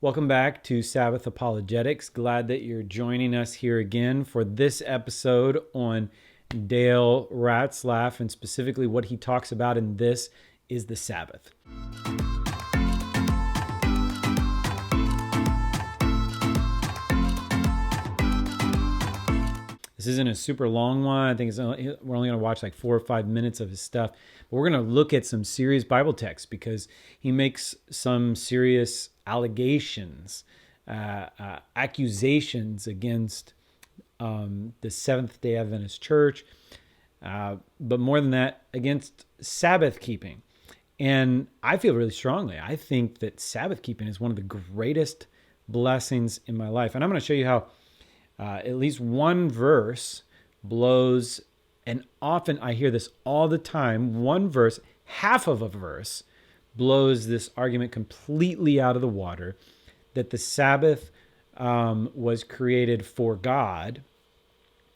Welcome back to Sabbath Apologetics. Glad that you're joining us here again for this episode on Dale Ratzlaff, and specifically what he talks about in this is the Sabbath. This isn't a super long one. I think we're only going to watch like 4 or 5 minutes of his stuff. But we're going to look at some serious Bible texts because he makes some serious allegations, accusations against the Seventh-day Adventist Church, but more than that, against Sabbath keeping. And I feel really strongly. I think that Sabbath keeping is one of the greatest blessings in my life. And I'm going to show you how at least one verse blows, and often I hear this all the time, one verse, half of a verse, blows this argument completely out of the water, that the Sabbath was created for God,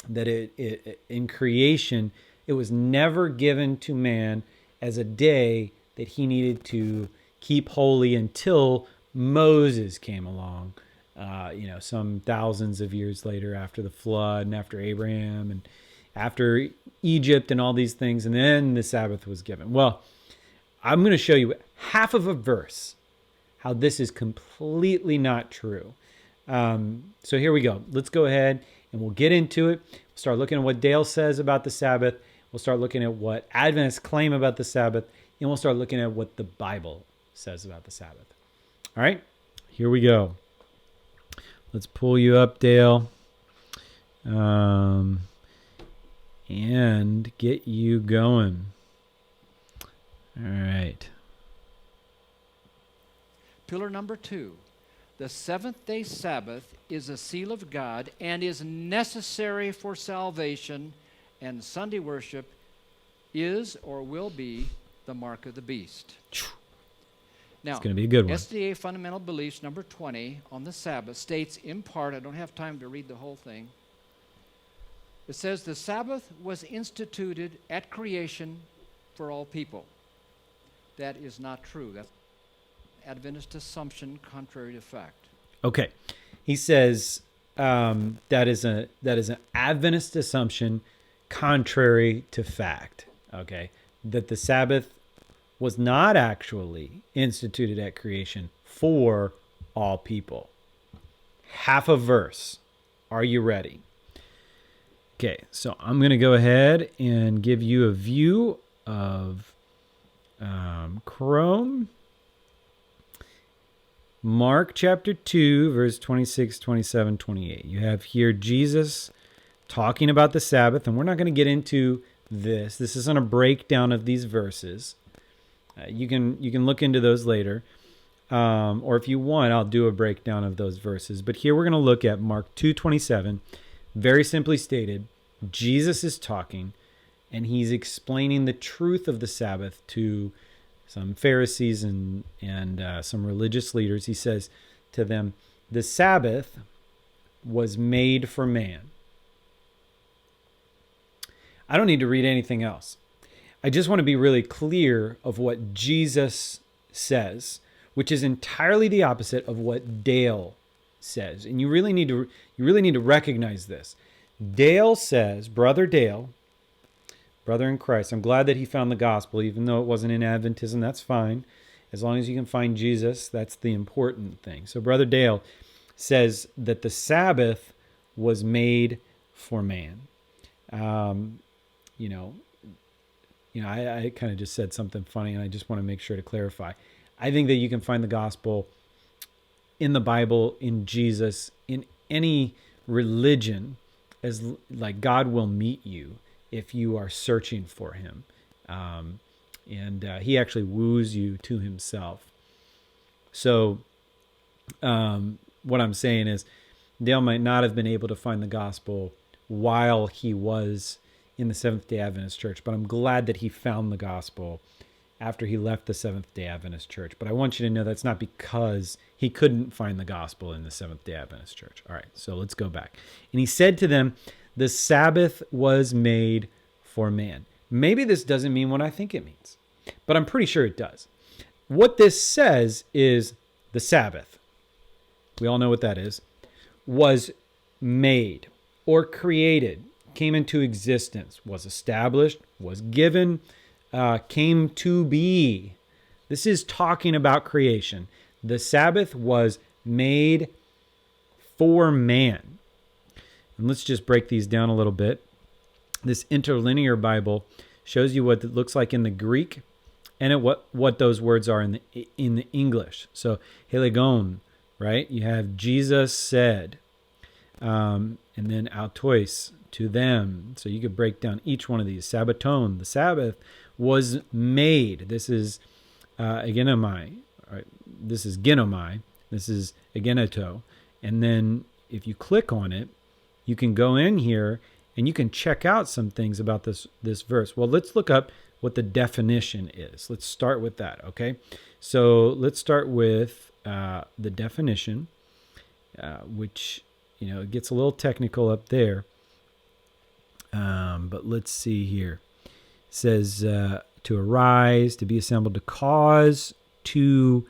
that it in creation, it was never given to man as a day that he needed to keep holy until Moses came along. Some thousands of years later, after the flood and after Abraham and after Egypt and all these things, and then the Sabbath was given. Well, I'm going to show you half of a verse how this is completely not true. So here we go. Let's go ahead and we'll get into it. We'll start looking at what Dale says about the Sabbath. We'll start looking at what Adventists claim about the Sabbath, and we'll start looking at what the Bible says about the Sabbath. All right, here we go. Let's pull you up, Dale, and get you going. All right. Pillar number 2. The seventh-day Sabbath is a seal of God and is necessary for salvation, and Sunday worship is or will be the mark of the beast. Now, it's going to be a good one. SDA Fundamental Beliefs number 20 on the Sabbath states in part, I don't have time to read the whole thing, it says the Sabbath was instituted at creation for all people. That is not true. That's Adventist assumption contrary to fact. Okay. He says that is an Adventist assumption contrary to fact. Okay. That the Sabbath was not actually instituted at creation for all people. Half a verse. Are you ready? Okay, so I'm going to go ahead and give you a view of Chrome. Mark chapter 2, verse 26, 27, 28. You have here Jesus talking about the Sabbath, and we're not going to get into this. This isn't a breakdown of these verses. You can look into those later. Or if you want, I'll do a breakdown of those verses. But here we're going to look at Mark 2:27. Very simply stated, Jesus is talking, and he's explaining the truth of the Sabbath to some Pharisees and some religious leaders. He says to them, the Sabbath was made for man. I don't need to read anything else. I just want to be really clear of what Jesus says, which is entirely the opposite of what Dale says. And you really need to recognize this. Dale says, Brother Dale, brother in Christ, I'm glad that he found the gospel, even though it wasn't in Adventism, that's fine. As long as you can find Jesus, that's the important thing. So Brother Dale says that the Sabbath was made for man. I kind of just said something funny, and I just want to make sure to clarify. I think that you can find the gospel in the Bible, in Jesus, in any religion, as like God will meet you if you are searching for him. He actually woos you to himself. So what I'm saying is Dale might not have been able to find the gospel while he was in the Seventh-day Adventist Church, but I'm glad that he found the gospel after he left the Seventh-day Adventist Church. But I want you to know that's not because he couldn't find the gospel in the Seventh-day Adventist Church. All right, so let's go back. And he said to them, the Sabbath was made for man. Maybe this doesn't mean what I think it means, but I'm pretty sure it does. What this says is the Sabbath. we all know what that is, was made or created, came into existence, was established, was given, came to be. This is talking about creation. The Sabbath was made for man. And let's just break these down a little bit. This interlinear Bible shows you what it looks like in the Greek and what those words are in the English. So helegon, right? You have Jesus said, and then autois, to them. So you could break down each one of these. Sabbaton, the Sabbath was made. This is agenomai. Right? This is genomai. This is ageneto. And then if you click on it, you can go in here and you can check out some things about this verse. Well, let's look up what the definition is. Let's start with that, okay? So let's start with the definition, which, it gets a little technical up there. But let's see here. It says to arise, to be assembled, to cause to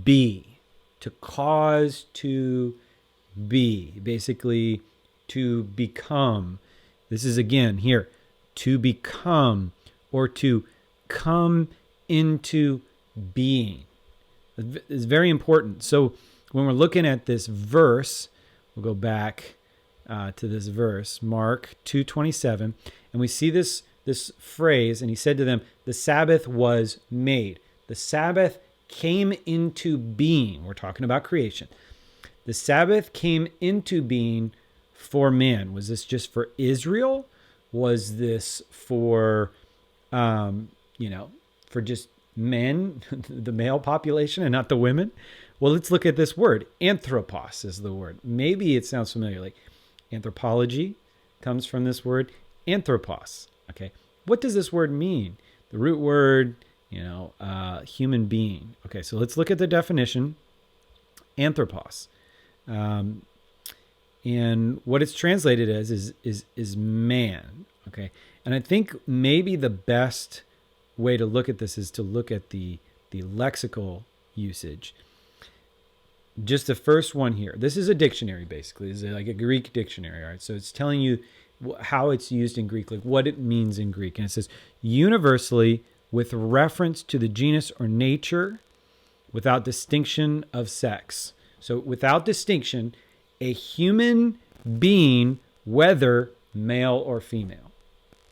be. To cause to be. Basically, to become. This is again here. To become or to come into being. It's very important. So when we're looking at this verse, we'll go back to this verse, Mark 2:27, and we see this phrase, and he said to them, the Sabbath was made. The Sabbath came into being. We're talking about creation. The Sabbath came into being for man. Was this just for Israel? Was this for, for just men, the male population, and not the women? Well, let's look at this word. Anthropos is the word. Maybe it sounds familiar, like anthropology comes from this word, anthropos. Okay, what does this word mean? The root word, human being. Okay, so let's look at the definition, anthropos. And what it's translated as is man. Okay, and I think maybe the best way to look at this is to look at the lexical usage. Just the first one here. This is a dictionary, basically. This is like a Greek dictionary, all right? So it's telling you how it's used in Greek, like what it means in Greek. And it says, universally, with reference to the genus or nature, without distinction of sex. So without distinction, a human being, whether male or female.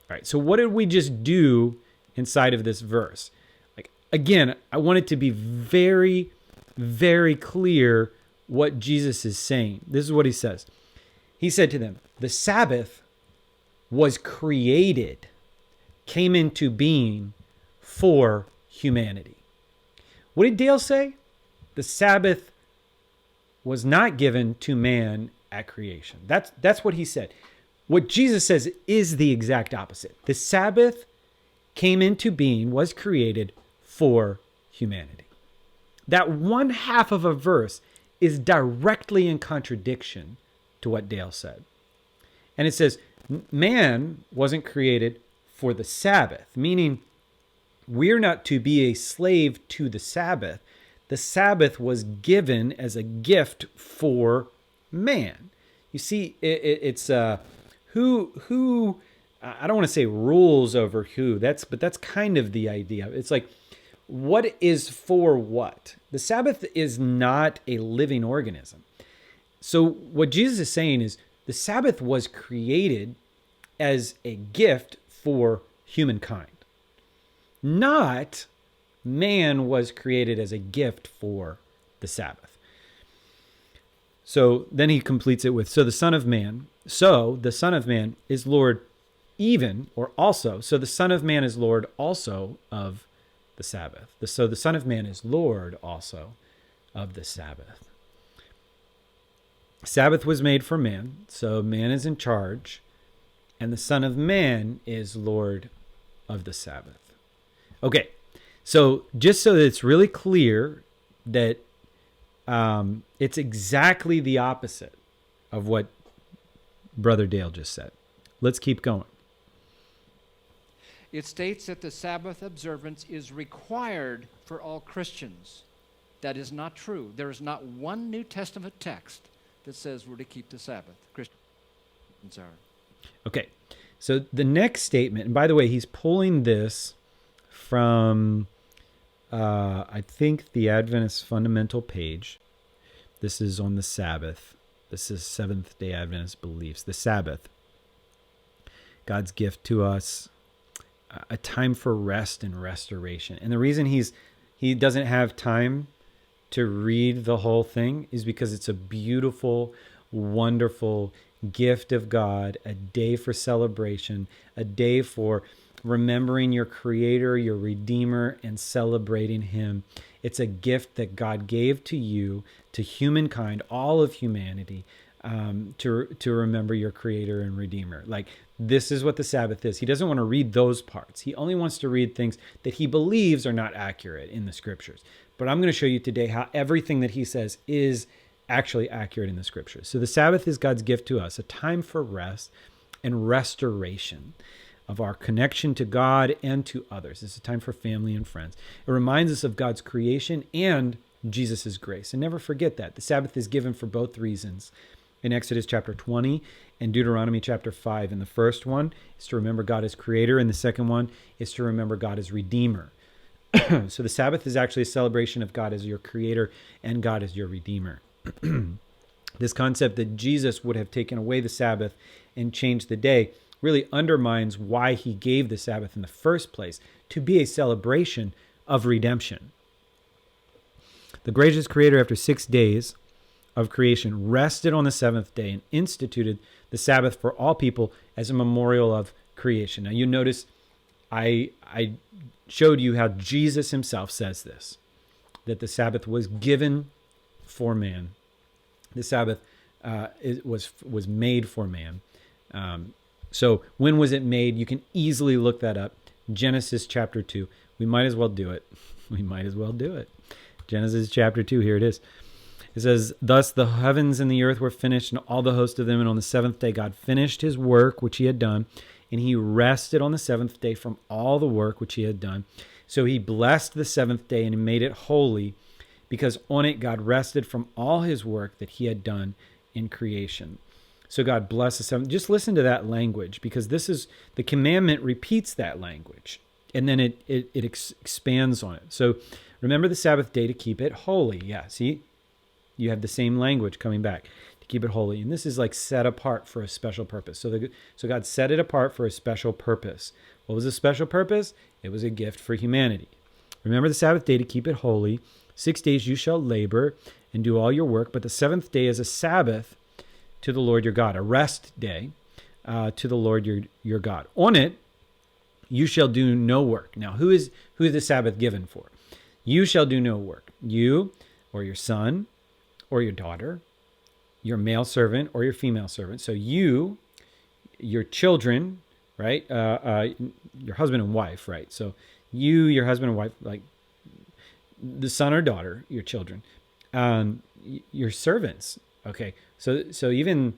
All right, so what did we just do inside of this verse? Like, again, I want it to be very, very clear what Jesus is saying. This is what he says. He said to them, the Sabbath was created, came into being for humanity. What did Dale say? The Sabbath was not given to man at creation. That's what he said. What Jesus says is the exact opposite. The Sabbath came into being, was created for humanity. That one half of a verse is directly in contradiction to what Dale said. And it says, man wasn't created for the Sabbath, meaning we're not to be a slave to the Sabbath. The Sabbath was given as a gift for man. You see, it's who I don't want to say rules over who. But that's kind of the idea. It's like, what is for what? The Sabbath is not a living organism. So what Jesus is saying is the Sabbath was created as a gift for humankind. Not man was created as a gift for the Sabbath. So then he completes it with, so the Son of Man is Lord even, or also. So the Son of Man is Lord also of the Sabbath. So the Son of Man is Lord also of the Sabbath. Sabbath was made for man, so man is in charge, and the Son of Man is Lord of the Sabbath. Okay, so just so that it's really clear that it's exactly the opposite of what Brother Dale just said. Let's keep going. It states that the Sabbath observance is required for all Christians. That is not true. There is not one New Testament text that says we're to keep the Sabbath. Christians are. Okay, so the next statement, and by the way, he's pulling this from, I think, the Adventist fundamental page. This is on the Sabbath. This is Seventh-day Adventist beliefs. The Sabbath, God's gift to us, a time for rest and restoration. And the reason he doesn't have time to read the whole thing is because it's a beautiful, wonderful gift of God, a day for celebration, a day for remembering your Creator, your Redeemer, and celebrating Him. It's a gift that God gave to you, to humankind, all of humanity, to remember your Creator and Redeemer. Like, this is what the Sabbath is. He doesn't want to read those parts. He only wants to read things that he believes are not accurate in the Scriptures. But I'm going to show you today how everything that he says is actually accurate in the Scriptures. So the Sabbath is God's gift to us, a time for rest and restoration of our connection to God and to others. It's a time for family and friends. It reminds us of God's creation and Jesus' grace. And never forget that. The Sabbath is given for both reasons. In Exodus chapter 20 and Deuteronomy chapter 5. And the first one is to remember God as Creator, and the second one is to remember God as Redeemer. So the Sabbath is actually a celebration of God as your Creator and God as your Redeemer. This concept that Jesus would have taken away the Sabbath and changed the day really undermines why he gave the Sabbath in the first place, to be a celebration of redemption. The gracious Creator, after 6 days of creation, rested on the seventh day and instituted the Sabbath for all people as a memorial of creation. Now you notice I showed you how Jesus himself says this, that the Sabbath was given for man. The Sabbath was made for man. So when was it made? You can easily look that up. Genesis chapter 2. We might as well do it. Genesis chapter 2, here it is. It says, "Thus the heavens and the earth were finished, and all the host of them. And on the seventh day God finished his work which he had done, and he rested on the seventh day from all the work which he had done. So he blessed the seventh day and made it holy, because on it God rested from all his work that he had done in creation." So God blessed the seventh. Just listen to that language, because this is, the commandment repeats that language, and then it expands on it. So remember the Sabbath day to keep it holy. Yeah, see? You have the same language coming back, to keep it holy. And this is like set apart for a special purpose. So God set it apart for a special purpose. What was the special purpose? It was a gift for humanity. Remember the Sabbath day to keep it holy. 6 days you shall labor and do all your work, but the seventh day is a Sabbath to the Lord your God, a rest day to the Lord your God. On it you shall do no work. Now, who is the Sabbath given for? You shall do no work. You or your son or your daughter, your male servant or your female servant. So you, your children, right? Your husband and wife, right? So you, your husband and wife, like the son or daughter, your children, your servants. Okay, so even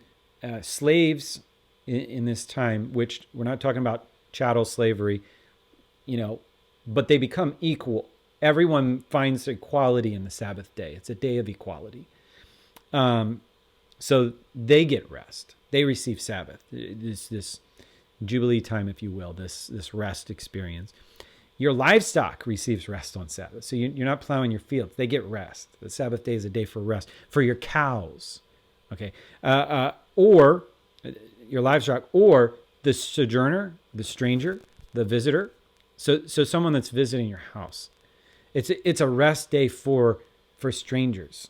slaves in this time, which we're not talking about chattel slavery, but they become equal. Everyone finds equality in the Sabbath day. It's a day of equality. So they get rest. They receive Sabbath. This Jubilee time, if you will, this rest experience. Your livestock receives rest on Sabbath. So you're not plowing your fields. They get rest. The Sabbath day is a day for rest. For your cows, okay? Or your livestock, or the sojourner, the stranger, the visitor. So someone that's visiting your house. It's a rest day for strangers.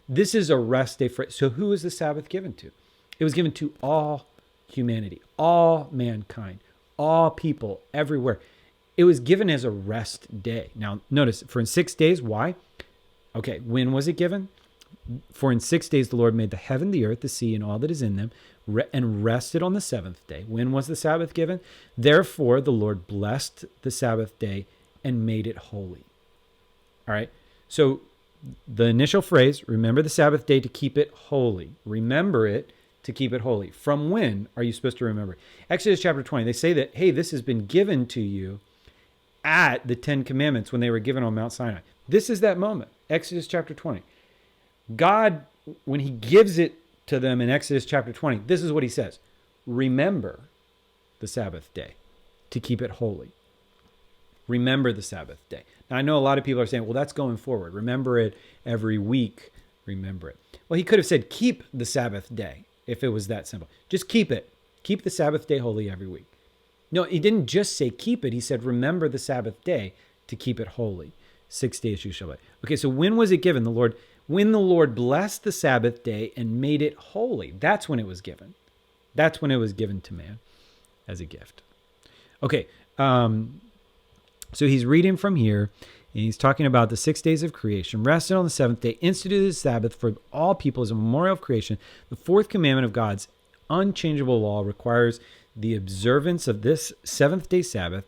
This is a rest day for. So who is the Sabbath given to? It was given to all humanity, all mankind, all people everywhere. It was given as a rest day. Now, notice, for in 6 days, why? Okay, when was it given? For in 6 days the Lord made the heaven, the earth, the sea, and all that is in them, and rested on the seventh day. When was the Sabbath given? Therefore the Lord blessed the Sabbath day and made it holy. All right, so the initial phrase, remember the Sabbath day to keep it holy. Remember it to keep it holy. From when are you supposed to remember it? Exodus chapter 20, they say that, hey, this has been given to you at the Ten Commandments when they were given on Mount Sinai. This is that moment. Exodus chapter 20. God, when he gives it to them in Exodus chapter 20, this is what he says. Remember the Sabbath day to keep it holy. Remember the Sabbath day. Now, I know a lot of people are saying, well, that's going forward. Remember it every week. Remember it. Well, he could have said, keep the Sabbath day if it was that simple. Just keep it. Keep the Sabbath day holy every week. No, he didn't just say keep it. He said, remember the Sabbath day to keep it holy. 6 days you shall labor. Okay, so when was it given? When the Lord blessed the Sabbath day and made it holy. That's when it was given. That's when it was given to man as a gift. Okay, so he's reading from here, and he's talking about the 6 days of creation, rested on the seventh day, instituted the Sabbath for all people as a memorial of creation. The fourth commandment of God's unchangeable law requires the observance of this seventh-day Sabbath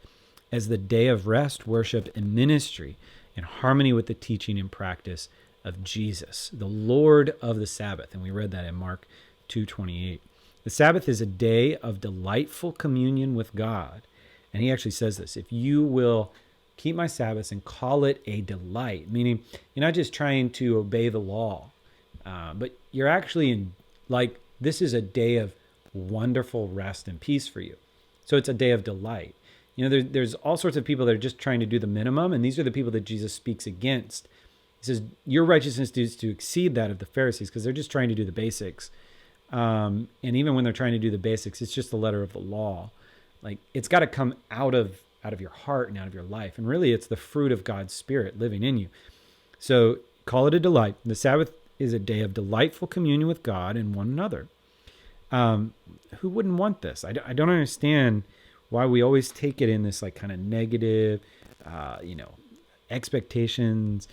as the day of rest, worship, and ministry in harmony with the teaching and practice of Jesus, the Lord of the Sabbath. And we read that in Mark 2:28. The Sabbath is a day of delightful communion with God. And he actually says this, if you will keep my Sabbaths and call it a delight, meaning you're not just trying to obey the law, but you're actually this is a day of wonderful rest and peace for you. So it's a day of delight. There's all sorts of people that are just trying to do the minimum, and these are the people that Jesus speaks against. He says, your righteousness is to exceed that of the Pharisees, because they're just trying to do the basics. And even when they're trying to do the basics, it's just the letter of the law. Like, it's got to come out of your heart and out of your life. And really, it's the fruit of God's Spirit living in you. So call it a delight. The Sabbath is a day of delightful communion with God and one another. Who wouldn't want this? I don't understand why we always take it in this kind of negative, expectations.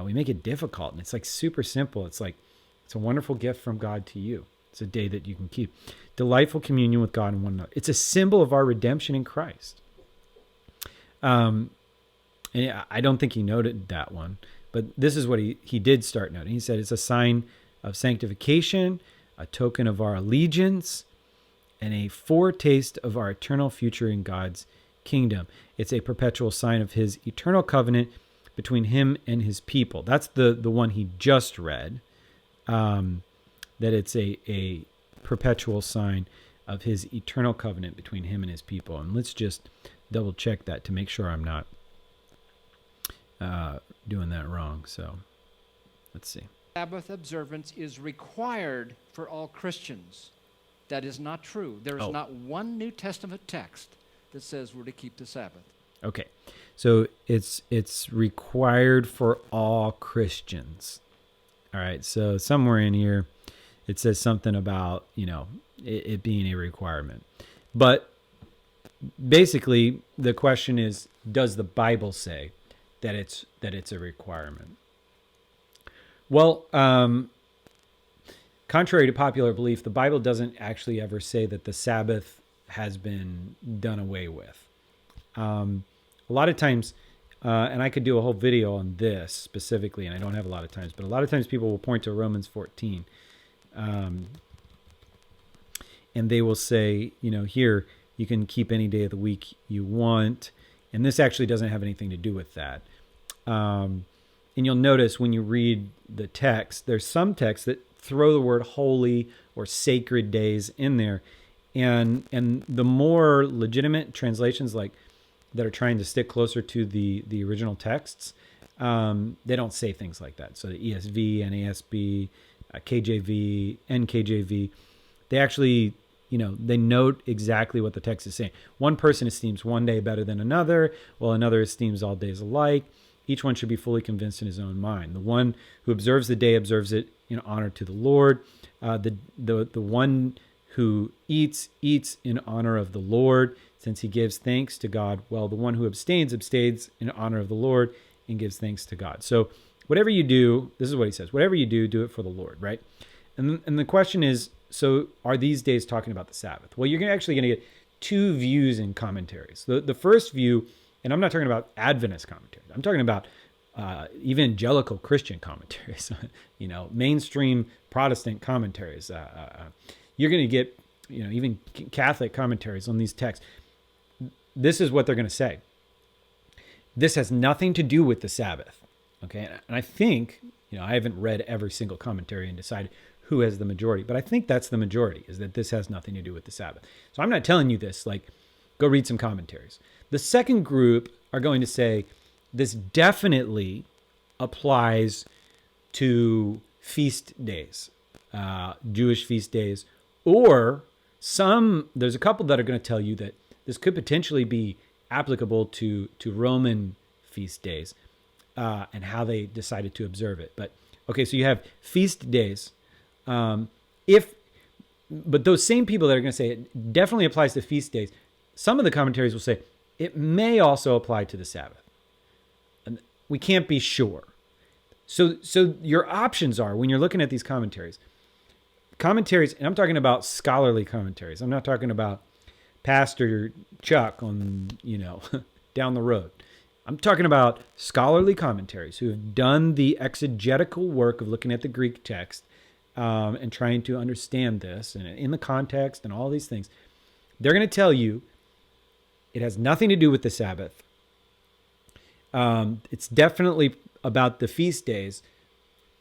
We make it difficult, and it's super simple. It's a wonderful gift from God to you. It's a day that you can keep. Delightful communion with God and one another. It's a symbol of our redemption in Christ. And I don't think he noted that one, but this is what he did start noting. He said it's a sign of sanctification, a token of our allegiance, and a foretaste of our eternal future in God's kingdom. It's a perpetual sign of his eternal covenant between him and his people. That's the one he just read, that it's a perpetual sign of his eternal covenant between him and his people. And let's just double check that to make sure I'm not doing that wrong. So let's see. Sabbath observance is required for all Christians. That is not true. There is not one New Testament text that says we're to keep the Sabbath. Okay, so it's required for all Christians. All right, so somewhere in here it says something about it being a requirement, but basically the question is, does the Bible say that it's a requirement? Well, contrary to popular belief, the Bible doesn't actually ever say that the Sabbath has been done away with. A lot of times, and I could do a whole video on this specifically, and I don't have a lot of times, but a lot of times people will point to Romans 14, and they will say, here, you can keep any day of the week you want, and this actually doesn't have anything to do with that. And you'll notice when you read the text, there's some texts that throw the word holy or sacred days in there. And the more legitimate translations that are trying to stick closer to the original texts, they don't say things like that. So the ESV, NASB, KJV, NKJV, they actually, they note exactly what the text is saying. One person esteems one day better than another, while another esteems all days alike. Each one should be fully convinced in his own mind. The one who observes the day observes it in honor to the Lord. The one who eats in honor of the Lord, since he gives thanks to God. Well, the one who abstains in honor of the Lord and gives thanks to God. So whatever you do, this is what he says, whatever you do it for the Lord, right? And the question is, so are these days talking about the Sabbath? Well, you're actually going to get two views in commentaries. The first view, and I'm not talking about Adventist commentaries. I'm talking about evangelical Christian commentaries, mainstream Protestant commentaries. You're going to get, even Catholic commentaries on these texts. This is what they're going to say. This has nothing to do with the Sabbath. Okay. And I think, I haven't read every single commentary and decided who has the majority, but I think that's the majority, is that this has nothing to do with the Sabbath. So I'm not telling you this, like, go read some commentaries. The second group are going to say this definitely applies to feast days, Jewish feast days, or there's a couple that are going to tell you that this could potentially be applicable to Roman feast days, and how they decided to observe it. But okay, so you have feast days. But those same people that are going to say it definitely applies to feast days, some of the commentaries will say it may also apply to the Sabbath. And we can't be sure. So your options are, when you're looking at these commentaries, and I'm talking about scholarly commentaries. I'm not talking about Pastor Chuck on, down the road. I'm talking about scholarly commentaries who have done the exegetical work of looking at the Greek text, and trying to understand this and in the context and all these things. They're going to tell you it has nothing to do with the Sabbath. It's definitely about the feast days.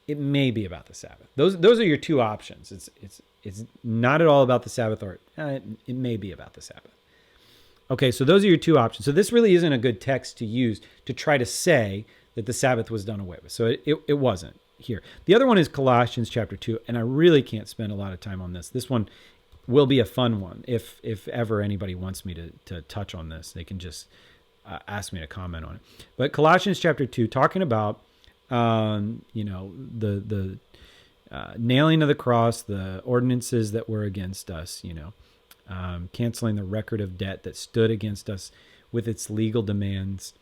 It may be about the Sabbath. Those are your two options. It's not at all about the Sabbath, or it may be about the Sabbath. Okay, so those are your two options. So this really isn't a good text to use to try to say that the Sabbath was done away with. So it wasn't here. The other one is Colossians chapter 2, and I really can't spend a lot of time on this. This one will be a fun one. If ever anybody wants me to touch on this, they can just ask me to comment on it. But Colossians chapter 2, talking about the nailing of the cross, the ordinances that were against us, canceling the record of debt that stood against us with its legal demands.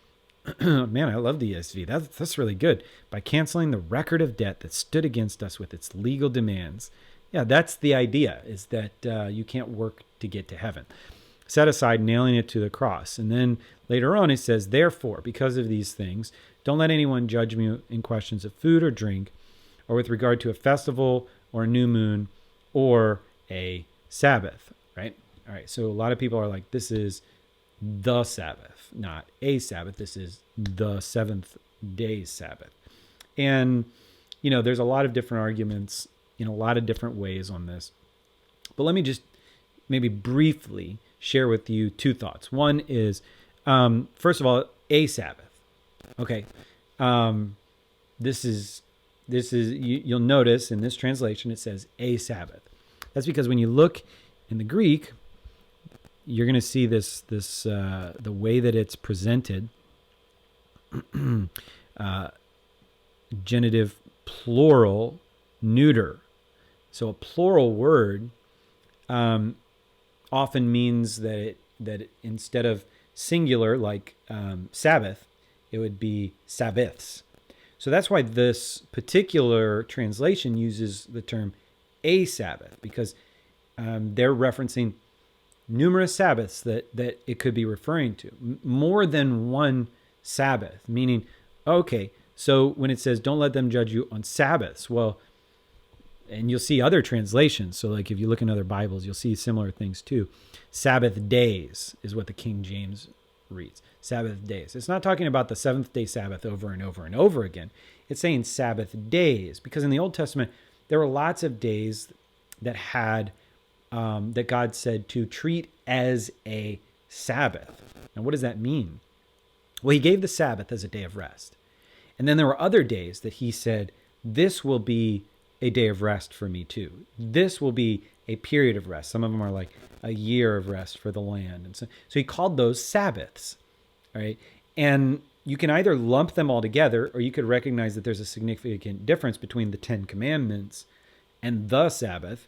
Man, I love the ESV. That's really good. By canceling the record of debt that stood against us with its legal demands. Yeah, that's the idea, is that you can't work to get to heaven. Set aside, nailing it to the cross. And then later on it says, therefore, because of these things, don't let anyone judge me in questions of food or drink, or with regard to a festival or a new moon or a Sabbath, right? All right, so a lot of people are like, this is the Sabbath, not a Sabbath. This is the seventh day Sabbath. And, there's a lot of different arguments in a lot of different ways on this. But let me just maybe briefly share with you two thoughts. One is, first of all, a Sabbath. Okay. This is you'll notice in this translation, it says a Sabbath. That's because when you look in the Greek, you're going to see this the way that it's presented, genitive plural neuter. So a plural word often means that instead of singular like Sabbath, it would be Sabbaths. So that's why this particular translation uses the term a Sabbath, because they're referencing numerous Sabbaths that it could be referring to. More than one Sabbath, meaning, okay, so when it says don't let them judge you on Sabbaths, well, and you'll see other translations. So like if you look in other Bibles, you'll see similar things too. Sabbath days is what the King James reads. Sabbath days. It's not talking about the seventh day Sabbath over and over and over again. It's saying Sabbath days, because in the Old Testament, there were lots of days that had that God said to treat as a Sabbath. Now, what does that mean? Well, he gave the Sabbath as a day of rest. And then there were other days that he said, this will be a day of rest for me too. This will be a period of rest. Some of them are like a year of rest for the land. And so he called those Sabbaths, right? And you can either lump them all together, or you could recognize that there's a significant difference between the 10 Commandments and the Sabbath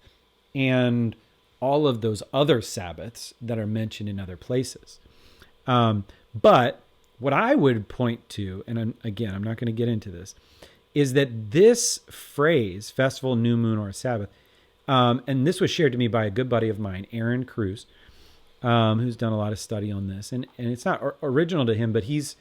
and all of those other Sabbaths that are mentioned in other places. But what I would point to, and again, I'm not going to get into this, is that this phrase, festival, new moon, or Sabbath, and this was shared to me by a good buddy of mine, Aaron Cruz, who's done a lot of study on this. And it's not original to him, but he's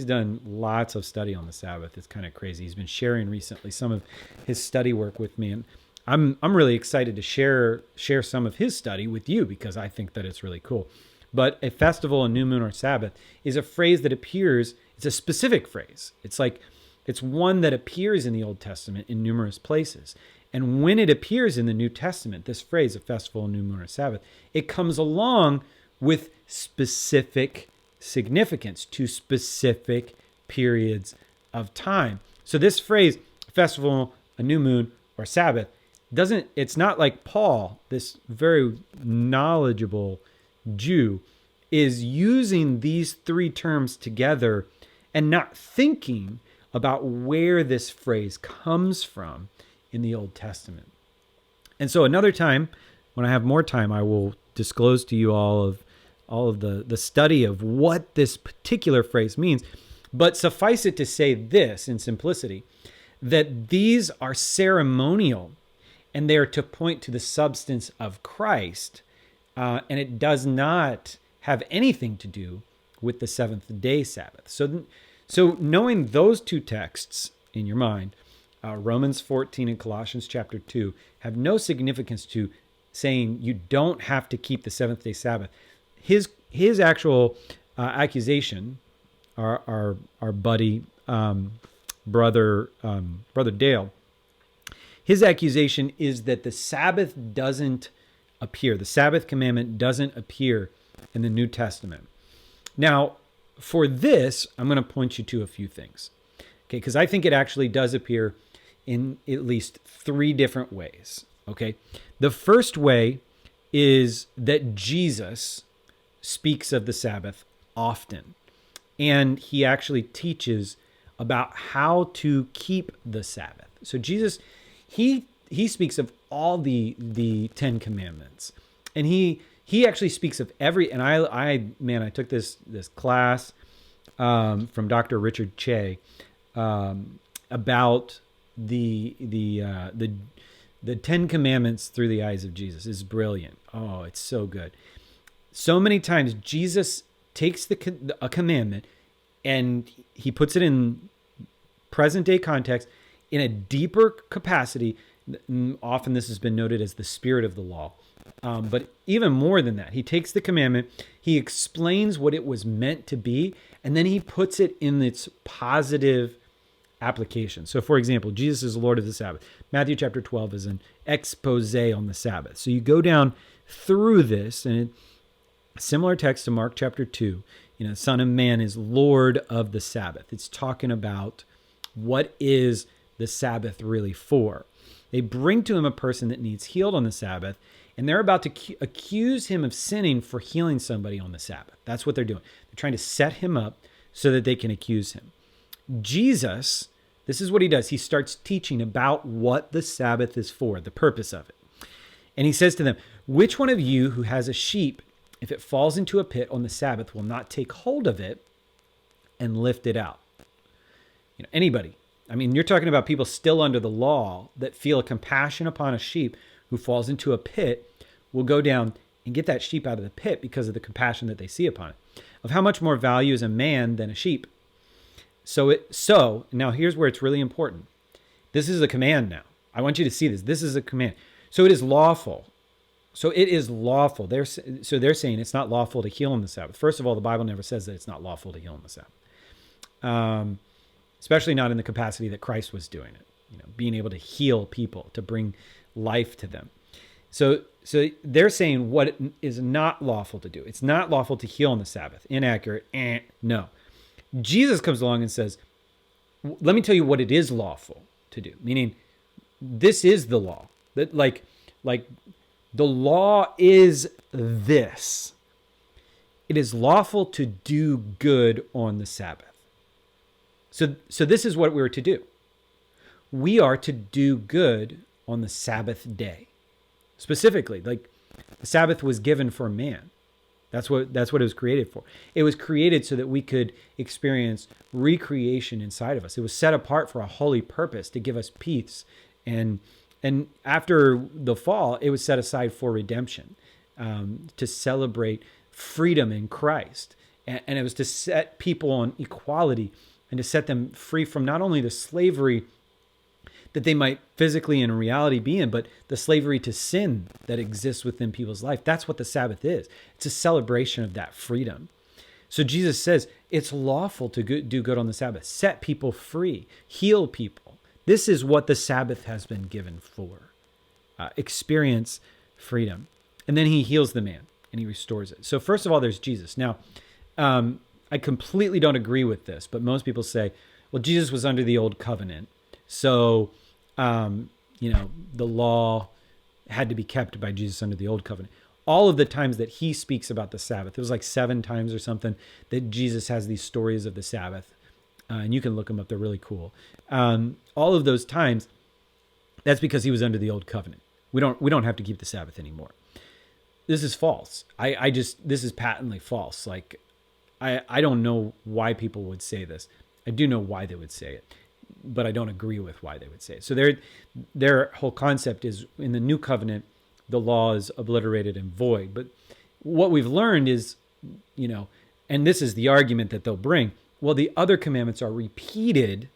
done lots of study on the Sabbath. It's kind of crazy. He's been sharing recently some of his study work with me, and I'm really excited to share some of his study with you, because I think that it's really cool. But a festival, a new moon, or Sabbath is a phrase that appears, it's a specific phrase. It's like It's one that appears in the Old Testament in numerous places. And when it appears in the New Testament, this phrase, a festival, new moon, or Sabbath, it comes along with specific significance to specific periods of time. So this phrase, festival, a new moon, or Sabbath, it's not like Paul, this very knowledgeable Jew, is using these three terms together and not thinking about where this phrase comes from in the Old Testament. And so another time, when I have more time, I will disclose to you all of the study of what this particular phrase means. But suffice it to say this in simplicity, that these are ceremonial and they are to point to the substance of Christ. And it does not have anything to do with the seventh day Sabbath. So knowing those two texts in your mind, Romans 14 and Colossians chapter 2, have no significance to saying you don't have to keep the seventh day Sabbath. His actual accusation, our buddy, brother Dale, his accusation is that the Sabbath doesn't appear. The Sabbath commandment doesn't appear in the New Testament. Now, for this, I'm going to point you to a few things, okay? Because I think it actually does appear in at least three different ways, okay? The first way is that Jesus speaks of the Sabbath often, and he actually teaches about how to keep the Sabbath. So Jesus, he speaks of all the Ten Commandments, and he actually speaks of every. And I took this class from Dr. Richard Che about the Ten Commandments through the eyes of Jesus. Is brilliant. Oh, it's so good. So many times Jesus takes a commandment and he puts it in present day context in a deeper capacity. Often this has been noted as the spirit of the law. But even more than that, he takes the commandment, he explains what it was meant to be, and then he puts it in its positive application. So for example, Jesus is the Lord of the Sabbath. Matthew chapter 12 is an expose on the Sabbath. So you go down through this, and similar text to Mark chapter 2, the Son of Man is Lord of the Sabbath. It's talking about what is the Sabbath really for. They bring to him a person that needs healed on the Sabbath, and they're about to accuse him of sinning for healing somebody on the Sabbath. That's what they're doing. They're trying to set him up so that they can accuse him. Jesus, this is what he does. He starts teaching about what the Sabbath is for, the purpose of it. And he says to them, which one of you who has a sheep, if it falls into a pit on the Sabbath, will not take hold of it and lift it out? Anybody. I mean, you're talking about people still under the law that feel a compassion upon a sheep who falls into a pit, will go down and get that sheep out of the pit because of the compassion that they see upon it. Of how much more value is a man than a sheep? So now here's where it's really important. This is a command now. I want you to see this. This is a command. So it is lawful. They're saying it's not lawful to heal on the Sabbath. First of all, the Bible never says that it's not lawful to heal on the Sabbath. Especially not in the capacity that Christ was doing it, being able to heal people, to bring life to them. So they're saying what is not lawful to do. It's not lawful to heal on the Sabbath. Inaccurate. No. Jesus comes along and says, let me tell you what it is lawful to do. Meaning, this is the law. That like the law is this. It is lawful to do good on the Sabbath. So this is what we're to do. We are to do good on the Sabbath day. Specifically, like the Sabbath was given for man. That's what it was created for. It was created so that we could experience recreation inside of us. It was set apart for a holy purpose to give us peace. And after the fall, it was set aside for redemption, to celebrate freedom in Christ. And it was to set people on equality and to set them free from not only the slavery that they might physically and in reality be in, but the slavery to sin that exists within people's life. That's what the Sabbath is. It's a celebration of that freedom. So Jesus says it's lawful to do good on the Sabbath, set people free, heal people. This is what the Sabbath has been given for. Experience freedom. And then he heals the man and he restores it. So first of all, there's Jesus. Now, I completely don't agree with this, but most people say, well, Jesus was under the old covenant. So, the law had to be kept by Jesus under the old covenant. All of the times that he speaks about the Sabbath, it was like 7 times or something that Jesus has these stories of the Sabbath. And you can look them up. They're really cool. All of those times, that's because he was under the old covenant. We don't have to keep the Sabbath anymore. This is false. This is patently false. Like, I don't know why people would say this. I do know why they would say it, but I don't agree with why they would say it. So their whole concept is in the new covenant, the law is obliterated and void. But what we've learned is, and this is the argument that they'll bring, well, the other commandments are repeated,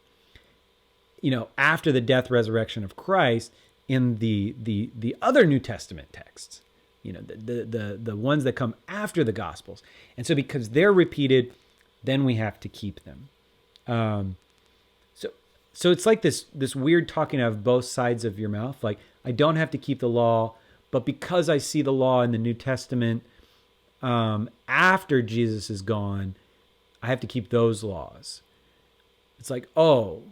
after the death, resurrection of Christ in the other New Testament texts, the ones that come after the Gospels. And so because they're repeated, then we have to keep them. So it's like this weird talking out of both sides of your mouth. Like, I don't have to keep the law, but because I see the law in the New Testament after Jesus is gone, I have to keep those laws. It's like, oh,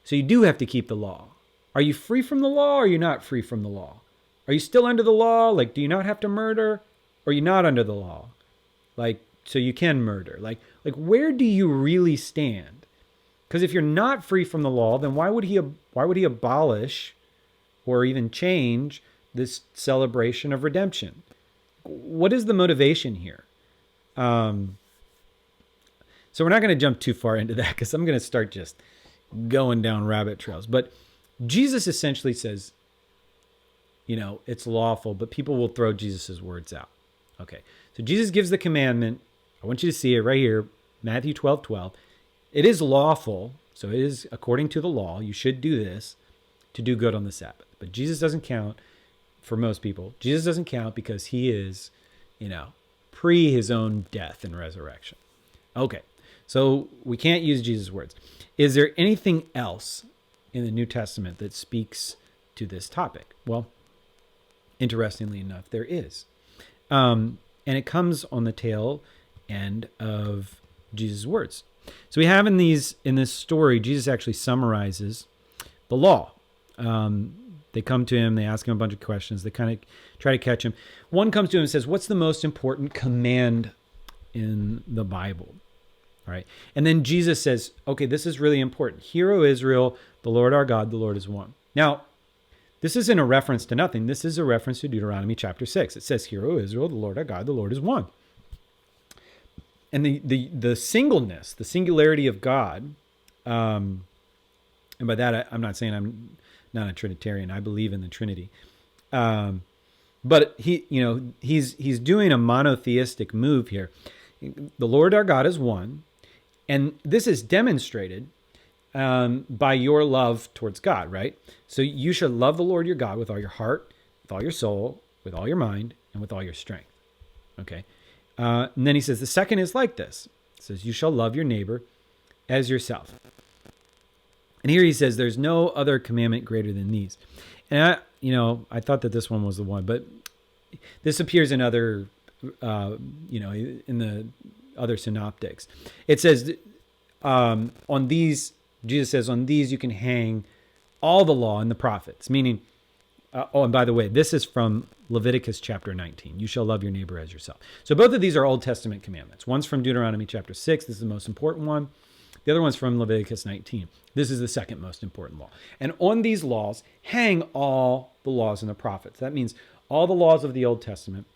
so you do have to keep the law. Are you free from the law or are you not free from the law? Are you still under the law? Like, do you not have to murder? Or are you not under the law? Like, so you can murder. Like where do you really stand? Because if you're not free from the law, then why would he abolish or even change this celebration of redemption? What is the motivation here? So we're not going to jump too far into that because I'm going to start just going down rabbit trails. But Jesus essentially says, it's lawful, but people will throw Jesus's words out. Okay, so Jesus gives the commandment. I want you to see it right here, Matthew 12:12. It is lawful, so it is according to the law. You should do this to do good on the Sabbath. But Jesus doesn't count for most people. Jesus doesn't count because he is, pre his own death and resurrection. Okay, so we can't use Jesus' words. Is there anything else in the New Testament that speaks to this topic? Well, interestingly enough, there is. And it comes on the tail end of Jesus' words. So we have in this story, Jesus actually summarizes the law. They come to him, they ask him a bunch of questions, they kind of try to catch him. One comes to him and says, what's the most important command in the Bible? All right. And then Jesus says, okay, this is really important. Hear, O Israel, the Lord our God, the Lord is one. Now, this isn't a reference to nothing. This is a reference to Deuteronomy chapter 6. It says, Hear, O Israel, the Lord our God, the Lord is one. And the singleness, the singularity of God, and by that I'm not saying I'm not a Trinitarian. I believe in the Trinity. But he's doing a monotheistic move here. The Lord our God is one, and this is demonstrated by your love towards God, right? So you should love the Lord your God with all your heart, with all your soul, with all your mind, and with all your strength. Okay. And then he says, the second is like this. It says, you shall love your neighbor as yourself. And here he says, there's no other commandment greater than these. And I thought that this one was the one, but this appears in other, in the other synoptics. It says, on these, Jesus says, on these you can hang all the law and the prophets, meaning, and by the way, this is from Leviticus chapter 19. You shall love your neighbor as yourself. So both of these are Old Testament commandments. One's from Deuteronomy chapter 6. This is the most important one. The other one's from Leviticus 19. This is the second most important law. And on these laws hang all the laws and the prophets. That means all the laws of the Old Testament,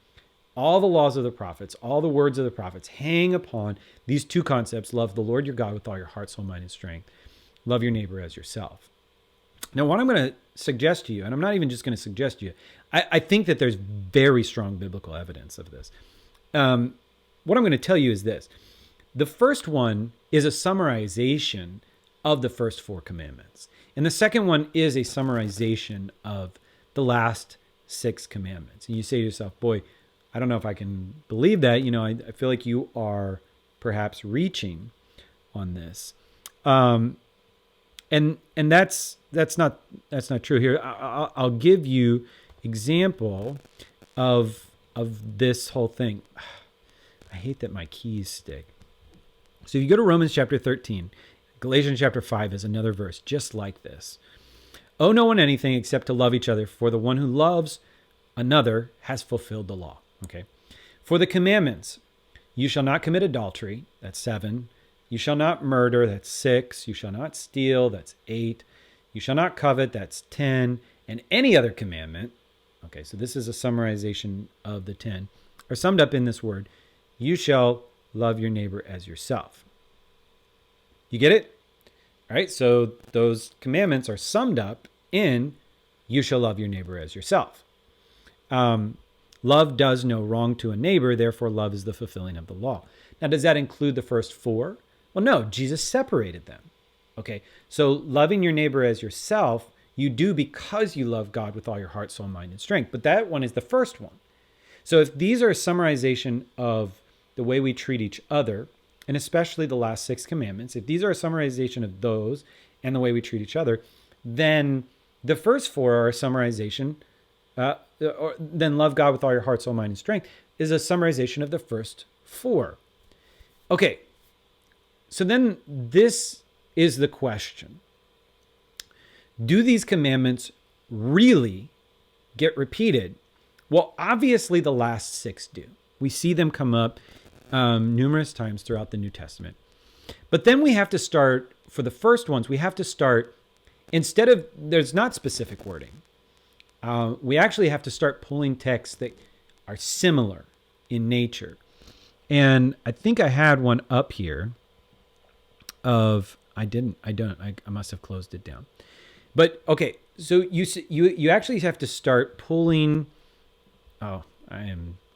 all the laws of the prophets, all the words of the prophets hang upon these two concepts. Love the Lord your God with all your heart, soul, mind, and strength. Love your neighbor as yourself. Now, what I'm going to suggest to you, and I'm not even just going to suggest to you, I think that there's very strong biblical evidence of this. What I'm going to tell you is this. The first one is a summarization of the first 4 commandments. And the second one is a summarization of the last 6 commandments. And you say to yourself, boy, I don't know if I can believe that. I feel like you are perhaps reaching on this. And that's not true here. I'll give you example of this whole thing. I hate that my keys stick. So if you go to Romans chapter 13, Galatians chapter 5 is another verse just like this. Owe no one anything except to love each other, for the one who loves another has fulfilled the law. Okay. For the commandments, you shall not commit adultery, that's 7. You shall not murder, that's 6. You shall not steal, that's 8. You shall not covet, that's 10. And any other commandment, okay, so this is a summarization of the 10, are summed up in this word, you shall love your neighbor as yourself. You get it? All right, so those commandments are summed up in you shall love your neighbor as yourself. Love does no wrong to a neighbor, therefore love is the fulfilling of the law. Now, does that include the first 4? Well, no, Jesus separated them. Okay, so loving your neighbor as yourself, you do because you love God with all your heart, soul, mind, and strength. But that one is the first one. So if these are a summarization of the way we treat each other, and especially the last 6 commandments, if these are a summarization of those and the way we treat each other, then the first 4 are a summarization, then love God with all your heart, soul, mind, and strength is a summarization of the first 4. Okay, so then this is the question. Do these commandments really get repeated? Well, obviously the last 6 do. We see them come up numerous times throughout the New Testament. But then we have to start, for the first ones, we have to start, instead of, there's not specific wording. We actually have to start pulling texts that are similar in nature. And I think I had one up here of, I must have closed it down. But okay, so you actually have to start pulling, I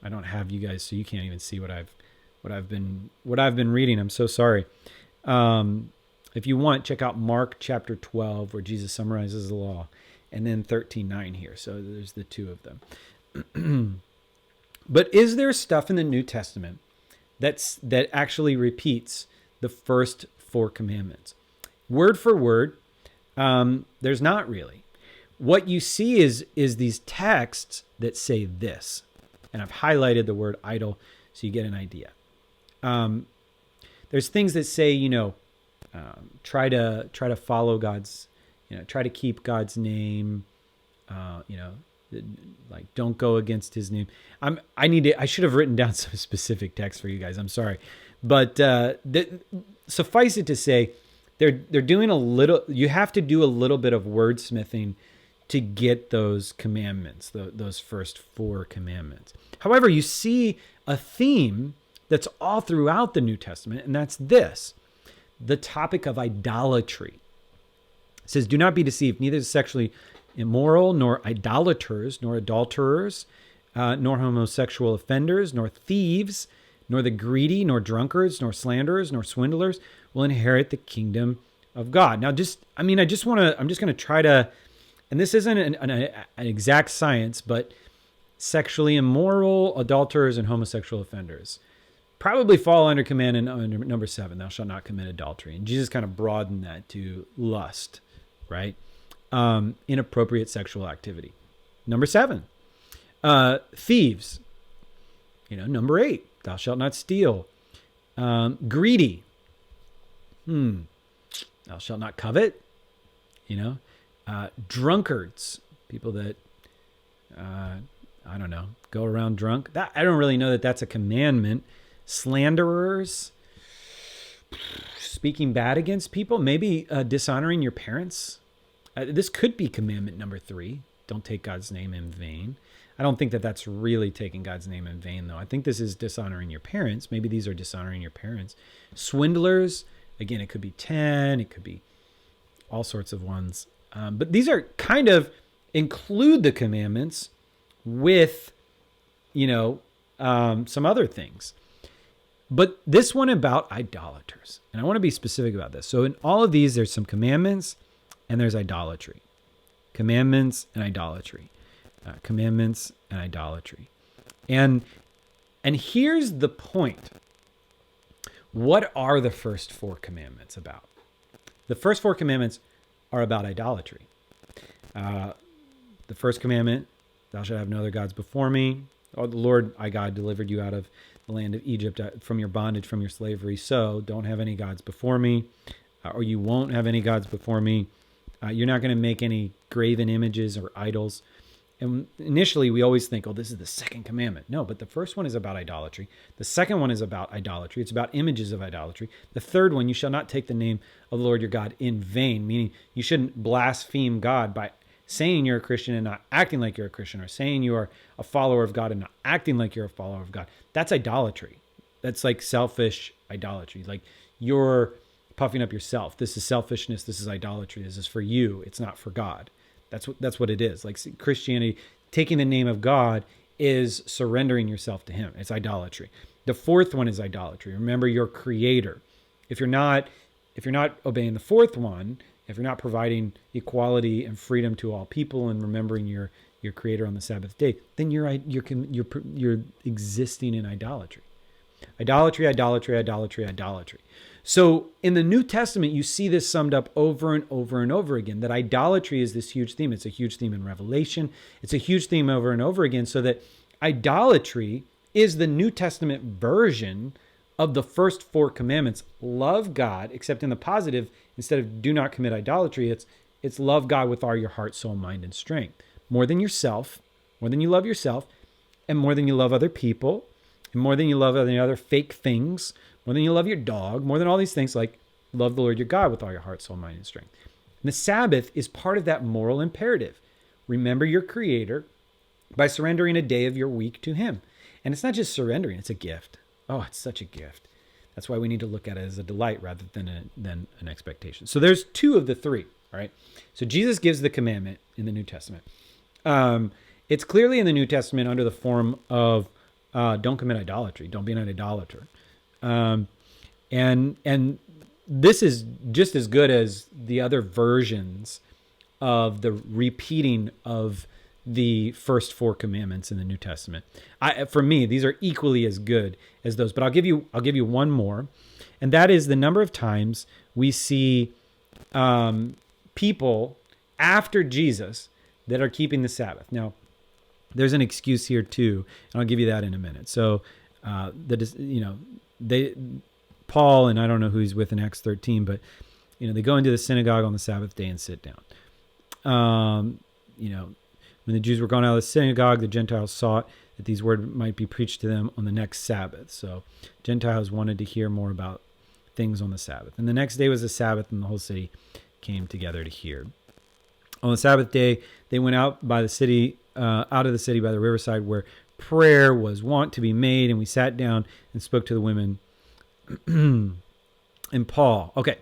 don't have you guys, so you can't even see what I've been reading. I'm so sorry. If you want, check out Mark chapter 12, where Jesus summarizes the law, and then 13:9 here. So there's the 2 of them. But is there stuff in the New Testament that actually repeats the first 4 commandments? Word for word, there's not really. What you see is these texts that say this, and I've highlighted the word idol so you get an idea. There's things that say, try to follow God's, try to keep God's name, like don't go against his name. I should have written down some specific text for you guys. I'm sorry. But suffice it to say, they're doing a little, you have to do a little bit of wordsmithing to get those commandments, those first 4 commandments. However, you see a theme that's all throughout the New Testament, and that's this, the topic of idolatry. It says, do not be deceived, neither is sexually immoral, nor idolaters, nor adulterers, nor homosexual offenders, nor thieves, nor the greedy, nor drunkards, nor slanderers, nor swindlers will inherit the kingdom of God. Now, I'm just going to try to, and this isn't an exact science, but sexually immoral, adulterers, and homosexual offenders probably fall under command in under number 7, thou shalt not commit adultery. And Jesus kind of broadened that to lust, right? Inappropriate sexual activity. Number 7, thieves. Number 8, thou shalt not steal. Greedy. Thou shalt not covet. Drunkards, people that, go around drunk. That I don't really know that that's a commandment. Slanderers, speaking bad against people, maybe dishonoring your parents. This could be commandment number 3. Don't take God's name in vain. I don't think that that's really taking God's name in vain, though. I think this is dishonoring your parents. Maybe these are dishonoring your parents. Swindlers, again, it could be 10. It could be all sorts of ones. But these are kind of include the commandments with, some other things. But this one about idolaters, and I want to be specific about this. So in all of these, there's some commandments and there's idolatry. Commandments and idolatry. Commandments and idolatry. And here's the point. What are the first 4 commandments about? The first 4 commandments are about idolatry. The first commandment, thou shalt have no other gods before me. Oh, the Lord, I God, delivered you out of the land of Egypt from your bondage, from your slavery. So don't have any gods before me, or you won't have any gods before me. You're not going to make any graven images or idols. And initially, we always think, oh, this is the second commandment. No, but the first one is about idolatry. The second one is about idolatry. It's about images of idolatry. The third one, you shall not take the name of the Lord your God in vain, meaning you shouldn't blaspheme God by saying you're a Christian and not acting like you're a Christian, or saying you are a follower of God and not acting like you're a follower of God. That's idolatry. That's like selfish idolatry. Like you're puffing up yourself. This is selfishness. This is idolatry. This is for you. It's not for God. That's what it is. Like Christianity, taking the name of God is surrendering yourself to him. It's idolatry. The fourth one is idolatry. Remember your creator. If you're not obeying the fourth one, if you're not providing equality and freedom to all people and remembering your creator on the Sabbath day, then you're existing in idolatry. Idolatry, idolatry, idolatry, idolatry. So in the New Testament, you see this summed up over and over and over again, that idolatry is this huge theme. It's a huge theme in Revelation. It's a huge theme over and over again, so that idolatry is the New Testament version of the first 4 commandments. Love God, except in the positive, instead of do not commit idolatry, it's love God with all your heart, soul, mind, and strength. More than yourself, more than you love yourself, and more than you love other people, and more than you love any other fake things, more than you love your dog, more than all these things, like love the Lord your God with all your heart, soul, mind, and strength. And the Sabbath is part of that moral imperative. Remember your creator by surrendering a day of your week to him. And it's not just surrendering, it's a gift. Oh, it's such a gift. That's why we need to look at it as a delight rather than an expectation. So there's 2 of the 3, all right? So Jesus gives the commandment in the New Testament. It's clearly in the New Testament under the form of don't commit idolatry, don't be an idolater. And this is just as good as the other versions of the repeating of the first 4 commandments in the New Testament. For me, these are equally as good as those, but I'll give you one more, and that is the number of times we see people after Jesus that are keeping the Sabbath. Now, there's an excuse here too, and I'll give you that in a minute. So, Paul, and I don't know who he's with in Acts 13, but they go into the synagogue on the Sabbath day and sit down. When the Jews were gone out of the synagogue, the Gentiles sought that these words might be preached to them on the next Sabbath. So Gentiles wanted to hear more about things on the Sabbath. And the next day was the Sabbath, and the whole city came together to hear. On the Sabbath day, they went out by the city, out of the city by the riverside where prayer was wont to be made, and we sat down and spoke to the women and Paul. Okay,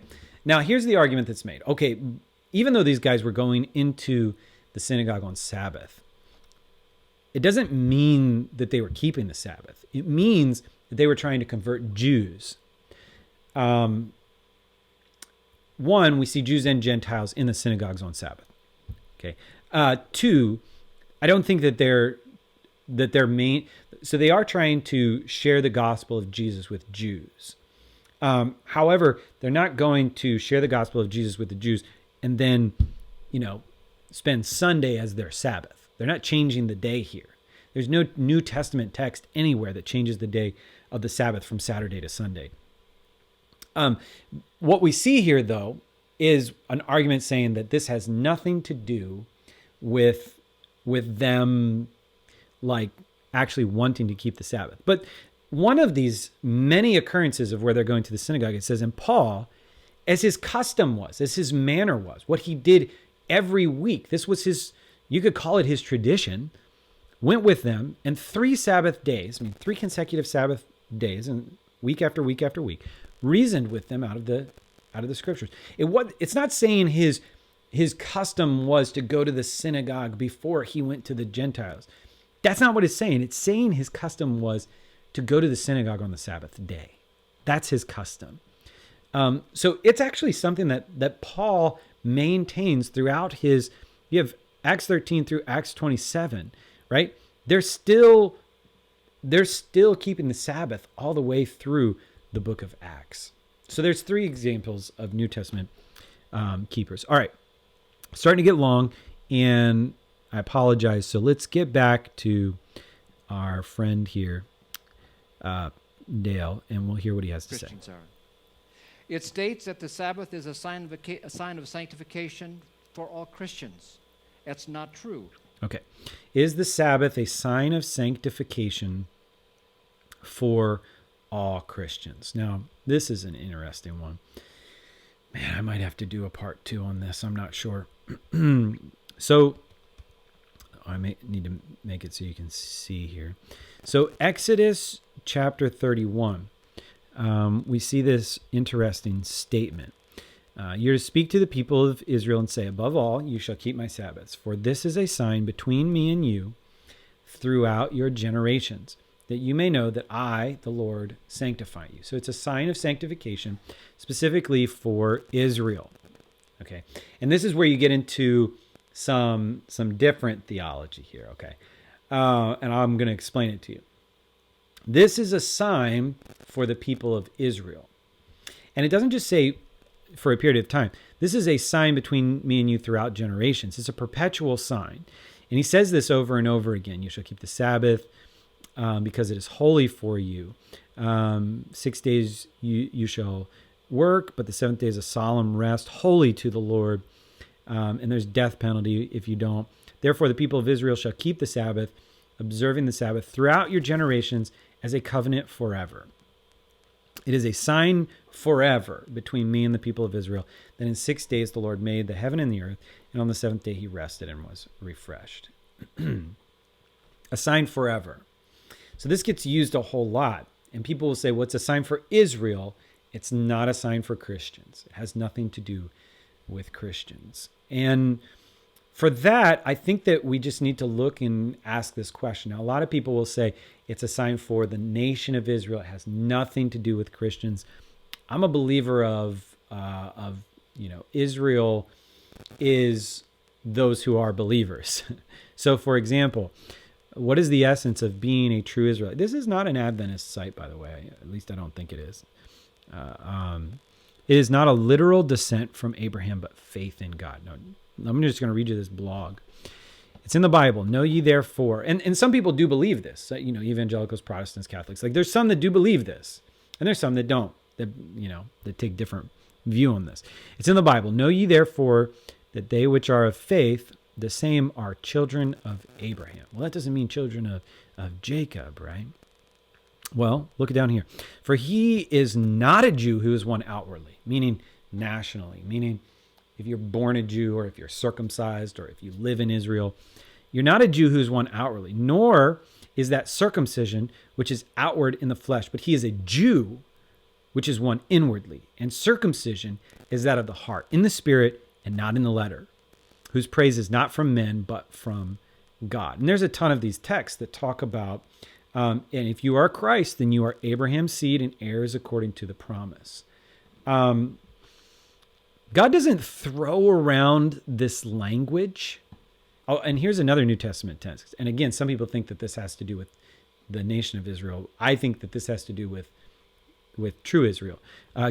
now here's the argument that's made. Okay, even though these guys were going into the synagogue on Sabbath, it doesn't mean that they were keeping the Sabbath. It means that they were trying to convert Jews. One, we see Jews and Gentiles in the synagogues on Sabbath. Okay. 2, I don't think that they're main. So they are trying to share the gospel of Jesus with Jews. However, they're not going to share the gospel of Jesus with the Jews and then, spend Sunday as their Sabbath. They're not changing the day here. There's no New Testament text anywhere that changes the day of the Sabbath from Saturday to Sunday. What we see here, though, is an argument saying that this has nothing to do with them, like, actually wanting to keep the Sabbath. But one of these many occurrences of where they're going to the synagogue, it says, and Paul, as his custom was, as his manner was, what he did every week, this was you could call it his tradition, went with them, and 3 Sabbath days, 3 consecutive Sabbath days, and week after week after week, reasoned with them out of the scriptures. It's not saying his custom was to go to the synagogue before he went to the Gentiles. That's not what it's saying. It's saying his custom was to go to the synagogue on the Sabbath day. That's his custom. So it's actually something that Paul maintains throughout you have Acts 13 through Acts 27, right? They're still keeping the Sabbath all the way through the book of Acts. So there's 3 examples of New Testament keepers. All right, starting to get long, and I apologize. So let's get back to our friend here, Dale, and we'll hear what he has to say. Christians are. It states that the Sabbath is a sign of sanctification for all Christians. That's not true. Okay. Is the Sabbath a sign of sanctification for all Christians? Now, this is an interesting one. Man, I might have to do a part 2 on this. I'm not sure. So I may need to make it so you can see here. So Exodus chapter 31, we see this interesting statement. You're to speak to the people of Israel and say, above all, you shall keep my Sabbaths, for this is a sign between me and you throughout your generations, that you may know that I, the Lord, sanctify you. So it's a sign of sanctification specifically for Israel. Okay. And this is where you get into some different theology here. Okay. And I'm going to explain it to you. This is a sign for the people of Israel. And it doesn't just say for a period of time. This is a sign between me and you throughout generations. It's a perpetual sign. And he says this over and over again. You shall keep the Sabbath because it is holy for you. 6 days you shall work, but the 7th day is a solemn rest, holy to the Lord. And there's death penalty if you don't. Therefore, the people of Israel shall keep the Sabbath, observing the Sabbath throughout your generations as a covenant forever. It is a sign forever between me and the people of Israel that in 6 days the Lord made the heaven and the earth, and on the 7th day he rested and was refreshed. A sign forever. So this gets used a whole lot. And people will say, well, it's a sign for Israel. It's not a sign for Christians. It has nothing to do with Christians. And for that, I think that we just need to look and ask this question. Now, a lot of people will say it's a sign for the nation of Israel. It has nothing to do with Christians. I'm a believer of Israel is those who are believers. So, for example, what is the essence of being a true Israelite? This is not an Adventist site, by the way. At least I don't think it is. It is not a literal descent from Abraham, but faith in God. No, I'm just going to read you this blog. It's in the Bible. Know ye therefore, and some people do believe this. Evangelicals, Protestants, Catholics. Like there's some that do believe this, and there's some that don't. That take different view on this. It's in the Bible. Know ye therefore that they which are of faith, the same are children of Abraham. Well, that doesn't mean children of Jacob, right? Well, look down here. For he is not a Jew who is one outwardly, meaning nationally, meaning if you're born a Jew or if you're circumcised or if you live in Israel, you're not a Jew who is one outwardly, nor is that circumcision which is outward in the flesh, but he is a Jew which is one inwardly. And circumcision is that of the heart, in the spirit and not in the letter, whose praise is not from men, but from God. And there's a ton of these texts that talk about, and if you are Christ, then you are Abraham's seed and heirs according to the promise. God doesn't throw around this language. Oh, and here's another New Testament text. And again, some people think that this has to do with the nation of Israel. I think that this has to do with true Israel.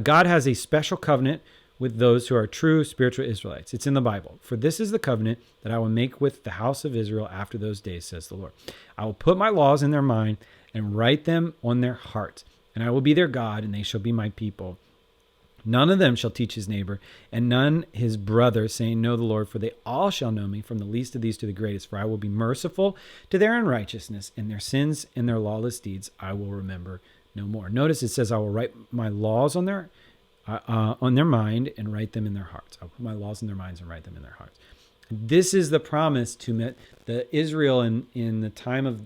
God has a special covenant with those who are true spiritual Israelites. It's in the Bible. For this is the covenant that I will make with the house of Israel after those days, says the Lord. I will put my laws in their mind and write them on their hearts, and I will be their God, and they shall be my people. None of them shall teach his neighbor, and none his brother, saying, know the Lord, for they all shall know me, from the least of these to the greatest. For I will be merciful to their unrighteousness, and their sins and their lawless deeds I will remember no more. Notice it says, I will write my laws on their mind and write them in their hearts. I'll put my laws in their minds and write them in their hearts. This is the promise to the Israel in the time of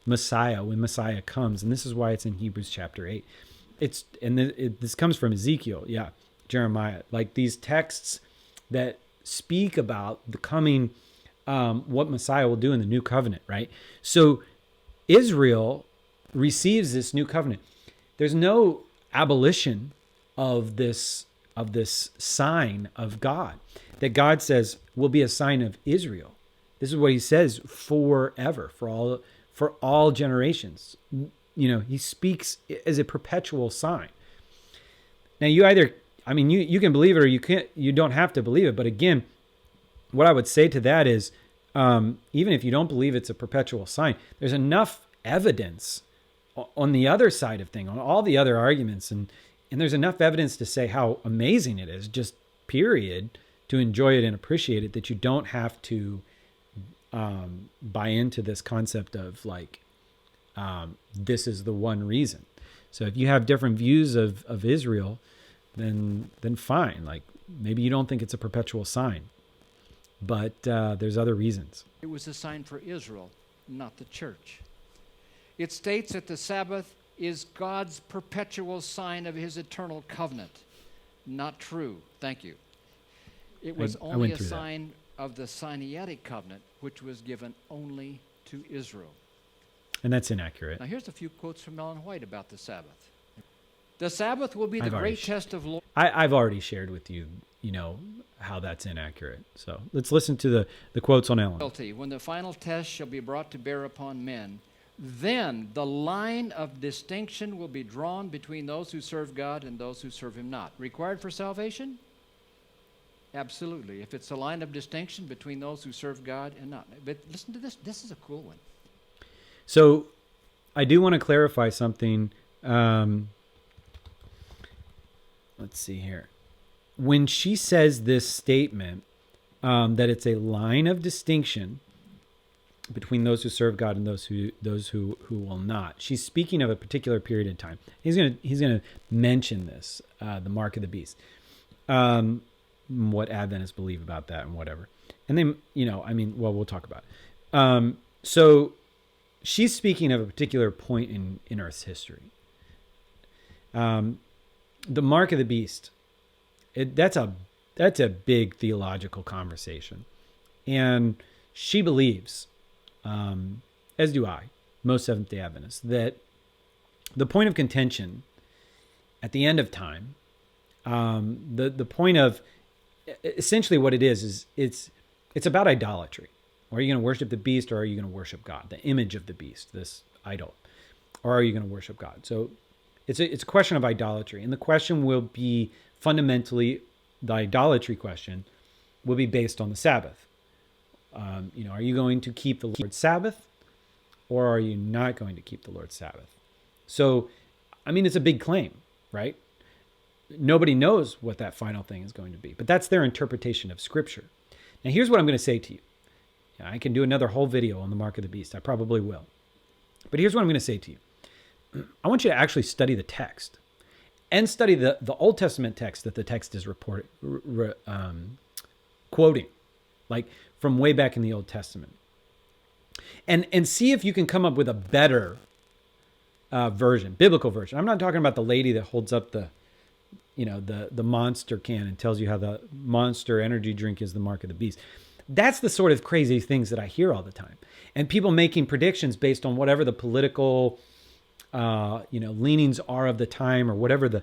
Messiah, when Messiah comes. And this is why it's in Hebrews chapter 8. This comes from Ezekiel, Jeremiah, like these texts that speak about the coming, what Messiah will do in the new covenant, right? So Israel receives this new covenant. There's no abolition of this sign of God that God says will be a sign of Israel. This is what he says forever, for all generations. he speaks as a perpetual sign. Now you can believe it or you don't have to believe it. But again, what I would say to that is, even if you don't believe it's a perpetual sign, there's enough evidence on the other side of things, on all the other arguments, and there's enough evidence to say how amazing it is, just period, to enjoy it and appreciate it, that you don't have to buy into this concept of like, this is the one reason. So if you have different views of Israel, then fine. Like maybe you don't think it's a perpetual sign, but there's other reasons. It was a sign for Israel, not the church. It states that the Sabbath is God's perpetual sign of his eternal covenant. Not true. Thank you. It was only a sign of the Sinaitic covenant, which was given only to Israel. And that's inaccurate. Now here's a few quotes from Ellen White about the Sabbath. The Sabbath will be the great test of Lord. I've already shared with you, how that's inaccurate. So let's listen to the quotes on Ellen. When the final test shall be brought to bear upon men, then the line of distinction will be drawn between those who serve God and those who serve him not. Required for salvation? Absolutely. If it's a line of distinction between those who serve God and not. But listen to this. This is a cool one. So I do want to clarify something. Let's see here. When she says this statement, that it's a line of distinction between those who serve God and those who will not, she's speaking of a particular period in time. He's gonna mention this, the mark of the beast, what Adventists believe about that and whatever. And then we'll talk about it. So she's speaking of a particular point in Earth's history. The mark of the beast. That's a big theological conversation, and she believes, as do I, most Seventh-day Adventists, that the point of contention at the end of time, the point of essentially what it is it's about idolatry. Are you going to worship the beast, or are you going to worship God, the image of the beast, this idol, or are you going to worship God? So it's a question of idolatry, and the question will be fundamentally, the idolatry question will be based on the Sabbath. Are you going to keep the Lord's Sabbath, or are you not going to keep the Lord's Sabbath? So, it's a big claim, right? Nobody knows what that final thing is going to be, but that's their interpretation of Scripture. Now, here's what I'm going to say to you. I can do another whole video on the mark of the beast. I probably will. But here's what I'm going to say to you. I want you to actually study the text and study the Old Testament text that the text is quoting, like from way back in the Old Testament, and see if you can come up with a better version, biblical version. I'm not talking about the lady that holds up the Monster can and tells you how the Monster energy drink is the mark of the beast. That's the sort of crazy things that I hear all the time, and people making predictions based on whatever the political leanings are of the time, or whatever the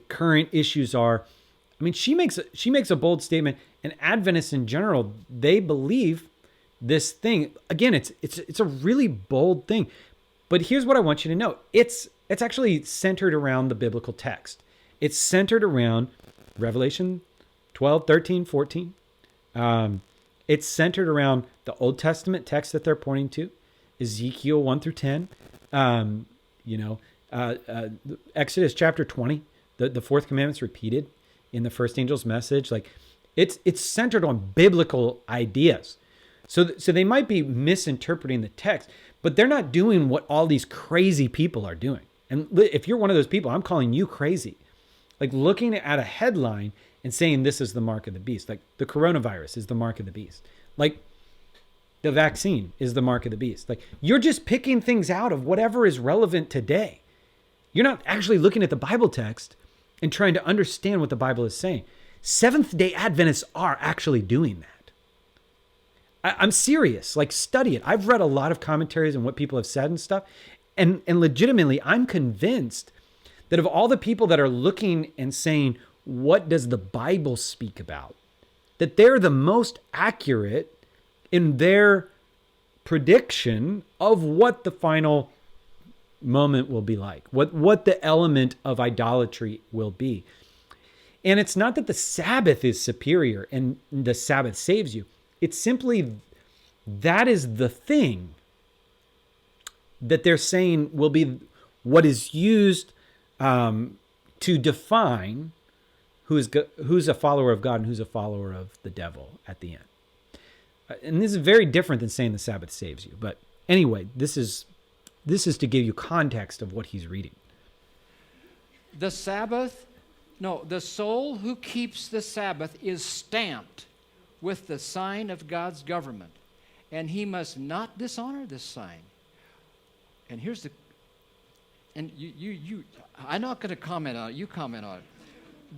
current issues are. She makes a bold statement, and Adventists in general, they believe this thing. Again, it's a really bold thing. But here's what I want you to know. It's actually centered around the biblical text. It's centered around Revelation 12, 13, 14. It's centered around the Old Testament text that they're pointing to, Ezekiel 1 through 10. Exodus chapter 20, the fourth commandment's repeated in the first angel's message. Like it's centered on biblical ideas. So they might be misinterpreting the text, but they're not doing what all these crazy people are doing. And if you're one of those people, I'm calling you crazy. Like looking at a headline and saying this is the mark of the beast. Like the coronavirus is the mark of the beast. Like the vaccine is the mark of the beast. Like you're just picking things out of whatever is relevant today. You're not actually looking at the Bible text and trying to understand what the Bible is saying. Seventh-day Adventists are actually doing that. I'm serious. Like study it. I've read a lot of commentaries and what people have said and stuff. And legitimately, I'm convinced that of all the people that are looking and saying, what does the Bible speak about? That they're the most accurate in their prediction of what the final, moment will be like, what the element of idolatry will be. And it's not that the Sabbath is superior and the Sabbath saves you. It's simply that is the thing that they're saying will be what is used to define who's a follower of God and who's a follower of the devil at the end. And this is very different than saying the Sabbath saves you. But anyway, this is to give you context of what he's reading. The soul who keeps the Sabbath is stamped with the sign of God's government, and he must not dishonor this sign. And here's I'm not going to comment on it. You comment on it.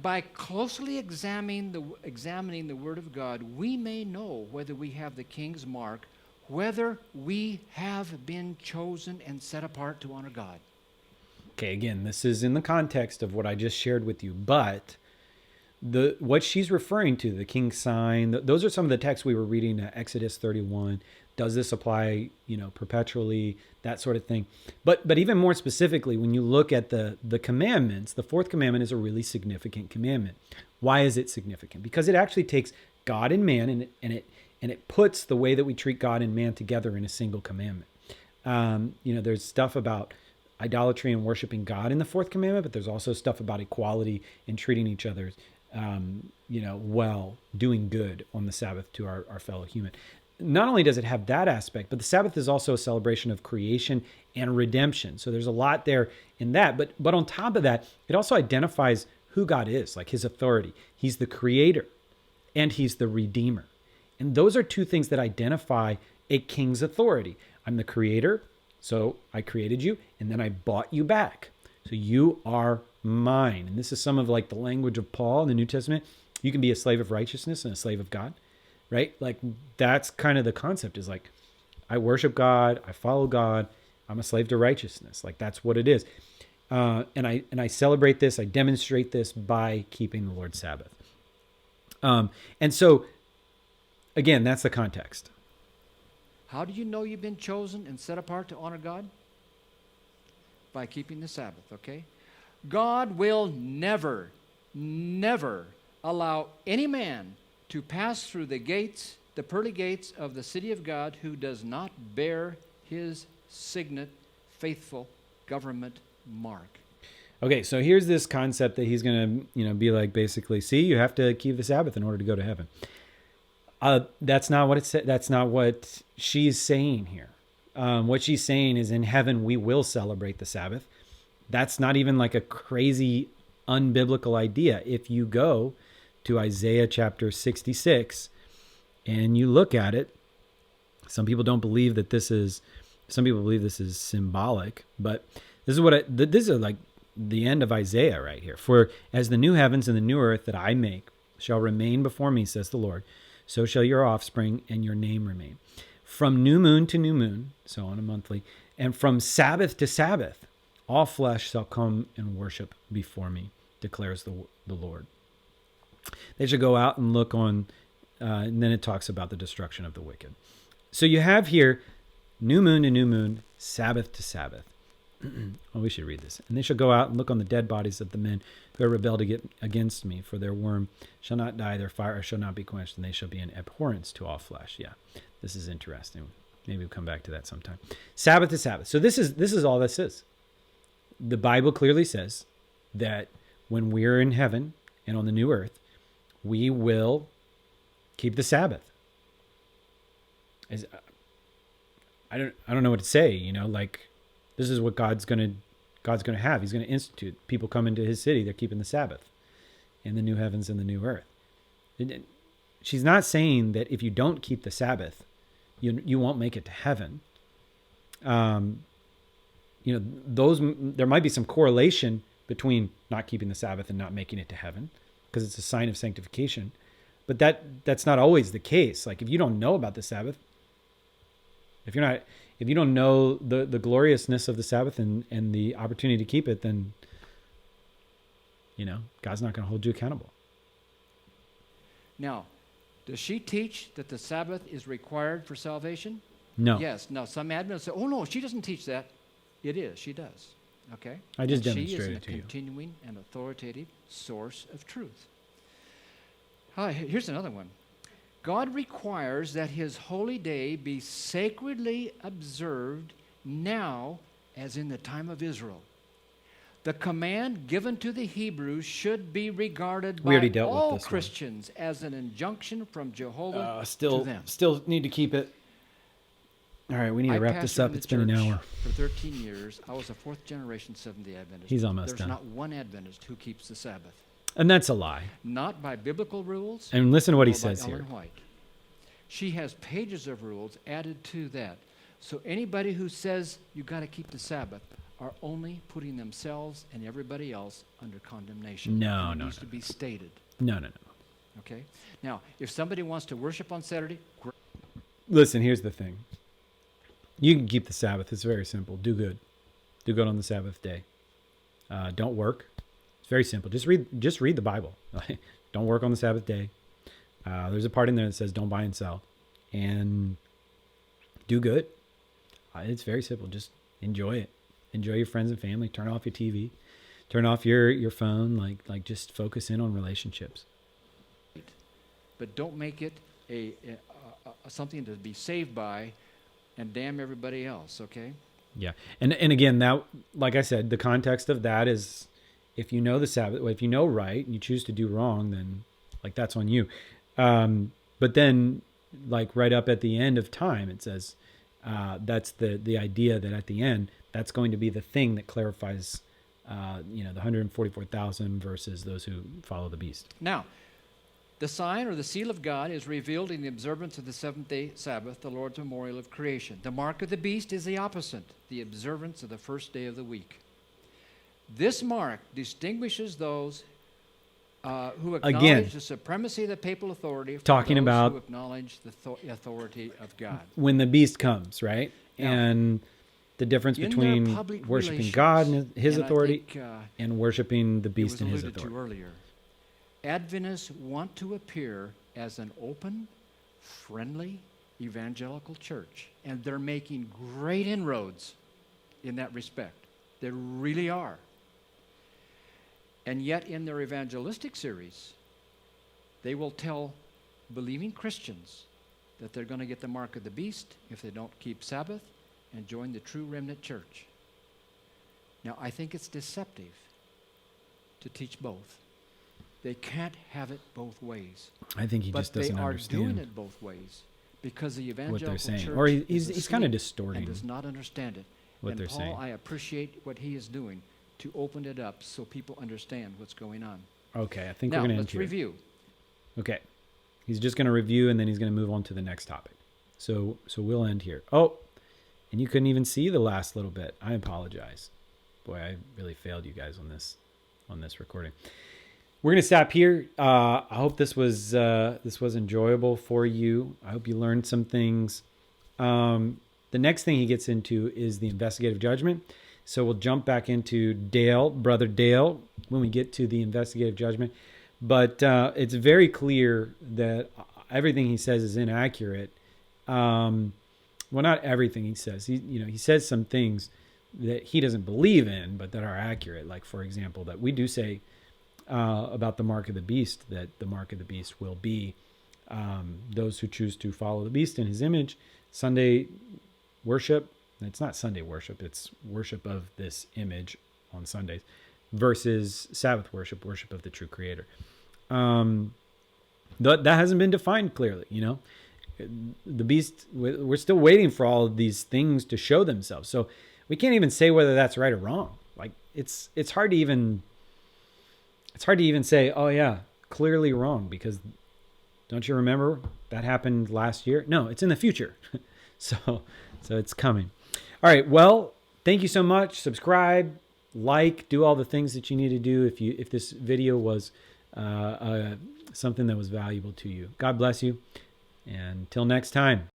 By closely examining the Word of God, we may know whether we have the King's mark, whether we have been chosen and set apart to honor God. Okay, again, this is in the context of what I just shared with you, but what she's referring to, the king's sign, those are some of the texts we were reading, Exodus 31. Does this apply, perpetually, that sort of thing? But even more specifically, when you look at the commandments, the fourth commandment is a really significant commandment. Why is it significant? Because it actually takes God and man and it puts the way that we treat God and man together in a single commandment. There's stuff about idolatry and worshiping God in the fourth commandment, but there's also stuff about equality and treating each other, well, doing good on the Sabbath to our fellow human. Not only does it have that aspect, but the Sabbath is also a celebration of creation and redemption. So there's a lot there in that. But on top of that, it also identifies who God is, like his authority. He's the creator and he's the redeemer. And those are two things that identify a king's authority. I'm the creator, so I created you, and then I bought you back. So you are mine. And this is some of like the language of Paul in the New Testament. You can be a slave of righteousness and a slave of God. Right? Like that's kind of the concept is like, I worship God, I follow God, I'm a slave to righteousness. Like that's what it is. And I celebrate this, I demonstrate this by keeping the Lord's Sabbath. And so again, that's the context. How do you know you've been chosen and set apart to honor God? By keeping the Sabbath, okay? God will never allow any man to pass through the pearly gates of the city of God who does not bear his signet, faithful government mark. Okay, so here's this concept that he's going to, be like basically, see, you have to keep the Sabbath in order to go to heaven. That's not what it said. That's not what she's saying here. What she's saying is in heaven, we will celebrate the Sabbath. That's not even like a crazy unbiblical idea. If you go to Isaiah chapter 66 and you look at it, some people believe this is symbolic, but this is like the end of Isaiah right here. For as the new heavens and the new earth that I make shall remain before me, says the Lord, so shall your offspring and your name remain. From new moon to new moon, so on a monthly, and from Sabbath to Sabbath, all flesh shall come and worship before me, declares the Lord. They should go out and look on, and then it talks about the destruction of the wicked. So you have here new moon to new moon, Sabbath to Sabbath. Oh, we should read this. And they shall go out and look on the dead bodies of the men who have rebelled against me, for their worm shall not die, their fire shall not be quenched, and they shall be an abhorrence to all flesh. Yeah, this is interesting. Maybe we'll come back to that sometime. Sabbath to Sabbath. So this is all this is. The Bible clearly says that when we're in heaven and on the new earth, we will keep the Sabbath. I don't know what to say, like this is what God's going to have. He's going to institute. People come into his city, they're keeping the Sabbath in the new heavens and the new earth. She's not saying that if you don't keep the Sabbath, you won't make it to heaven. There might be some correlation between not keeping the Sabbath and not making it to heaven, because it's a sign of sanctification. But that's not always the case. Like if you don't know about the Sabbath, if you don't know the gloriousness of the Sabbath and the opportunity to keep it, then God's not going to hold you accountable. Now, does she teach that the Sabbath is required for salvation? No. Yes. Now, some admins say, oh no, she doesn't teach that. It is. She does. Okay? I just And demonstrated she it to is a you. continuing and authoritative source of truth. Here's another one. God requires that his holy day be sacredly observed now as in the time of Israel. The command given to the Hebrews should be regarded We already by dealt with all this one. Christians as an injunction from Jehovah to Still them. need to keep it. All right, we need to I wrap this pastored up. in the It's been an church hour. for 13 years. I was a fourth generation Seventh-day Adventist. He's almost There's done. not one Adventist who keeps the Sabbath. And that's a lie. Not by biblical rules. And listen to what he nor by says here. Ellen White. She has pages of rules added to that. So anybody who says you got to keep the Sabbath are only putting themselves and everybody else under condemnation. No, It no, needs no, to be stated. No. Okay? Now, if somebody wants to worship on Saturday, great. Listen, here's the thing. You can keep the Sabbath. It's very simple. Do good. Do good on the Sabbath day. Don't work. It's very simple. Just read the Bible. Don't work on the Sabbath day. There's a part in there that says don't buy and sell. And do good. It's very simple. Just enjoy it. Enjoy your friends and family. Turn off your TV. Turn off your phone. Like just focus in on relationships. But don't make it a something to be saved by and damn everybody else, okay? Yeah. And again, that, like I said, the context of that is if you know the Sabbath, if you know right and you choose to do wrong, then like that's on you. But then like right up at the end of time, it says that's the idea that at the end, that's going to be the thing that clarifies, the 144,000 versus those who follow the beast. Now, the sign or the seal of God is revealed in the observance of the seventh-day Sabbath, the Lord's memorial of creation. The mark of the beast is the opposite, the observance of the first day of the week. This mark distinguishes those who acknowledge the supremacy of the papal authority from talking those about who acknowledge the authority of God. When the beast comes, right? Now, and the difference in between their public worshiping God and relations, his and I authority think, and worshiping the it beast was and his alluded to authority. earlier. Adventists want to appear as an open, friendly, evangelical church, and they're making great inroads in that respect. They really are. And yet in their evangelistic series, they will tell believing Christians that they're going to get the mark of the beast if they don't keep Sabbath and join the true remnant church. Now, I think it's deceptive to teach both. They can't have it both ways. I think he just doesn't But they are understand doing it both ways because the what evangelical they're saying. church Or is he's kind of asleep distorting and does not understand it. what And they're Paul, saying. I appreciate what he is doing to open it up so people understand what's going on. Okay, I think Now, we're going to end let's here. review. Okay. He's just going to review and then he's going to move on to the next topic. So we'll end here. Oh, and you couldn't even see the last little bit. I apologize. Boy, I really failed you guys on this recording. We're going to stop here. I hope this was enjoyable for you. I hope you learned some things. The next thing he gets into is the investigative judgment. So we'll jump back into Brother Dale, when we get to the investigative judgment. But it's very clear that everything he says is inaccurate. Well, not everything he says. He says some things that he doesn't believe in, but that are accurate. Like, for example, that we do say about the mark of the beast, that the mark of the beast will be those who choose to follow the beast in his image. Sunday worship, it's not Sunday worship, it's worship of this image on Sundays versus Sabbath worship of the true creator. That hasn't been defined clearly, The beast, we're still waiting for all of these things to show themselves. So we can't even say whether that's right or wrong. Like it's hard to even say, oh yeah, clearly wrong, because don't you remember that happened last year? No, it's in the future. So it's coming. All right. Well, thank you so much. Subscribe, like, do all the things that you need to do if this video was something that was valuable to you. God bless you. And until next time.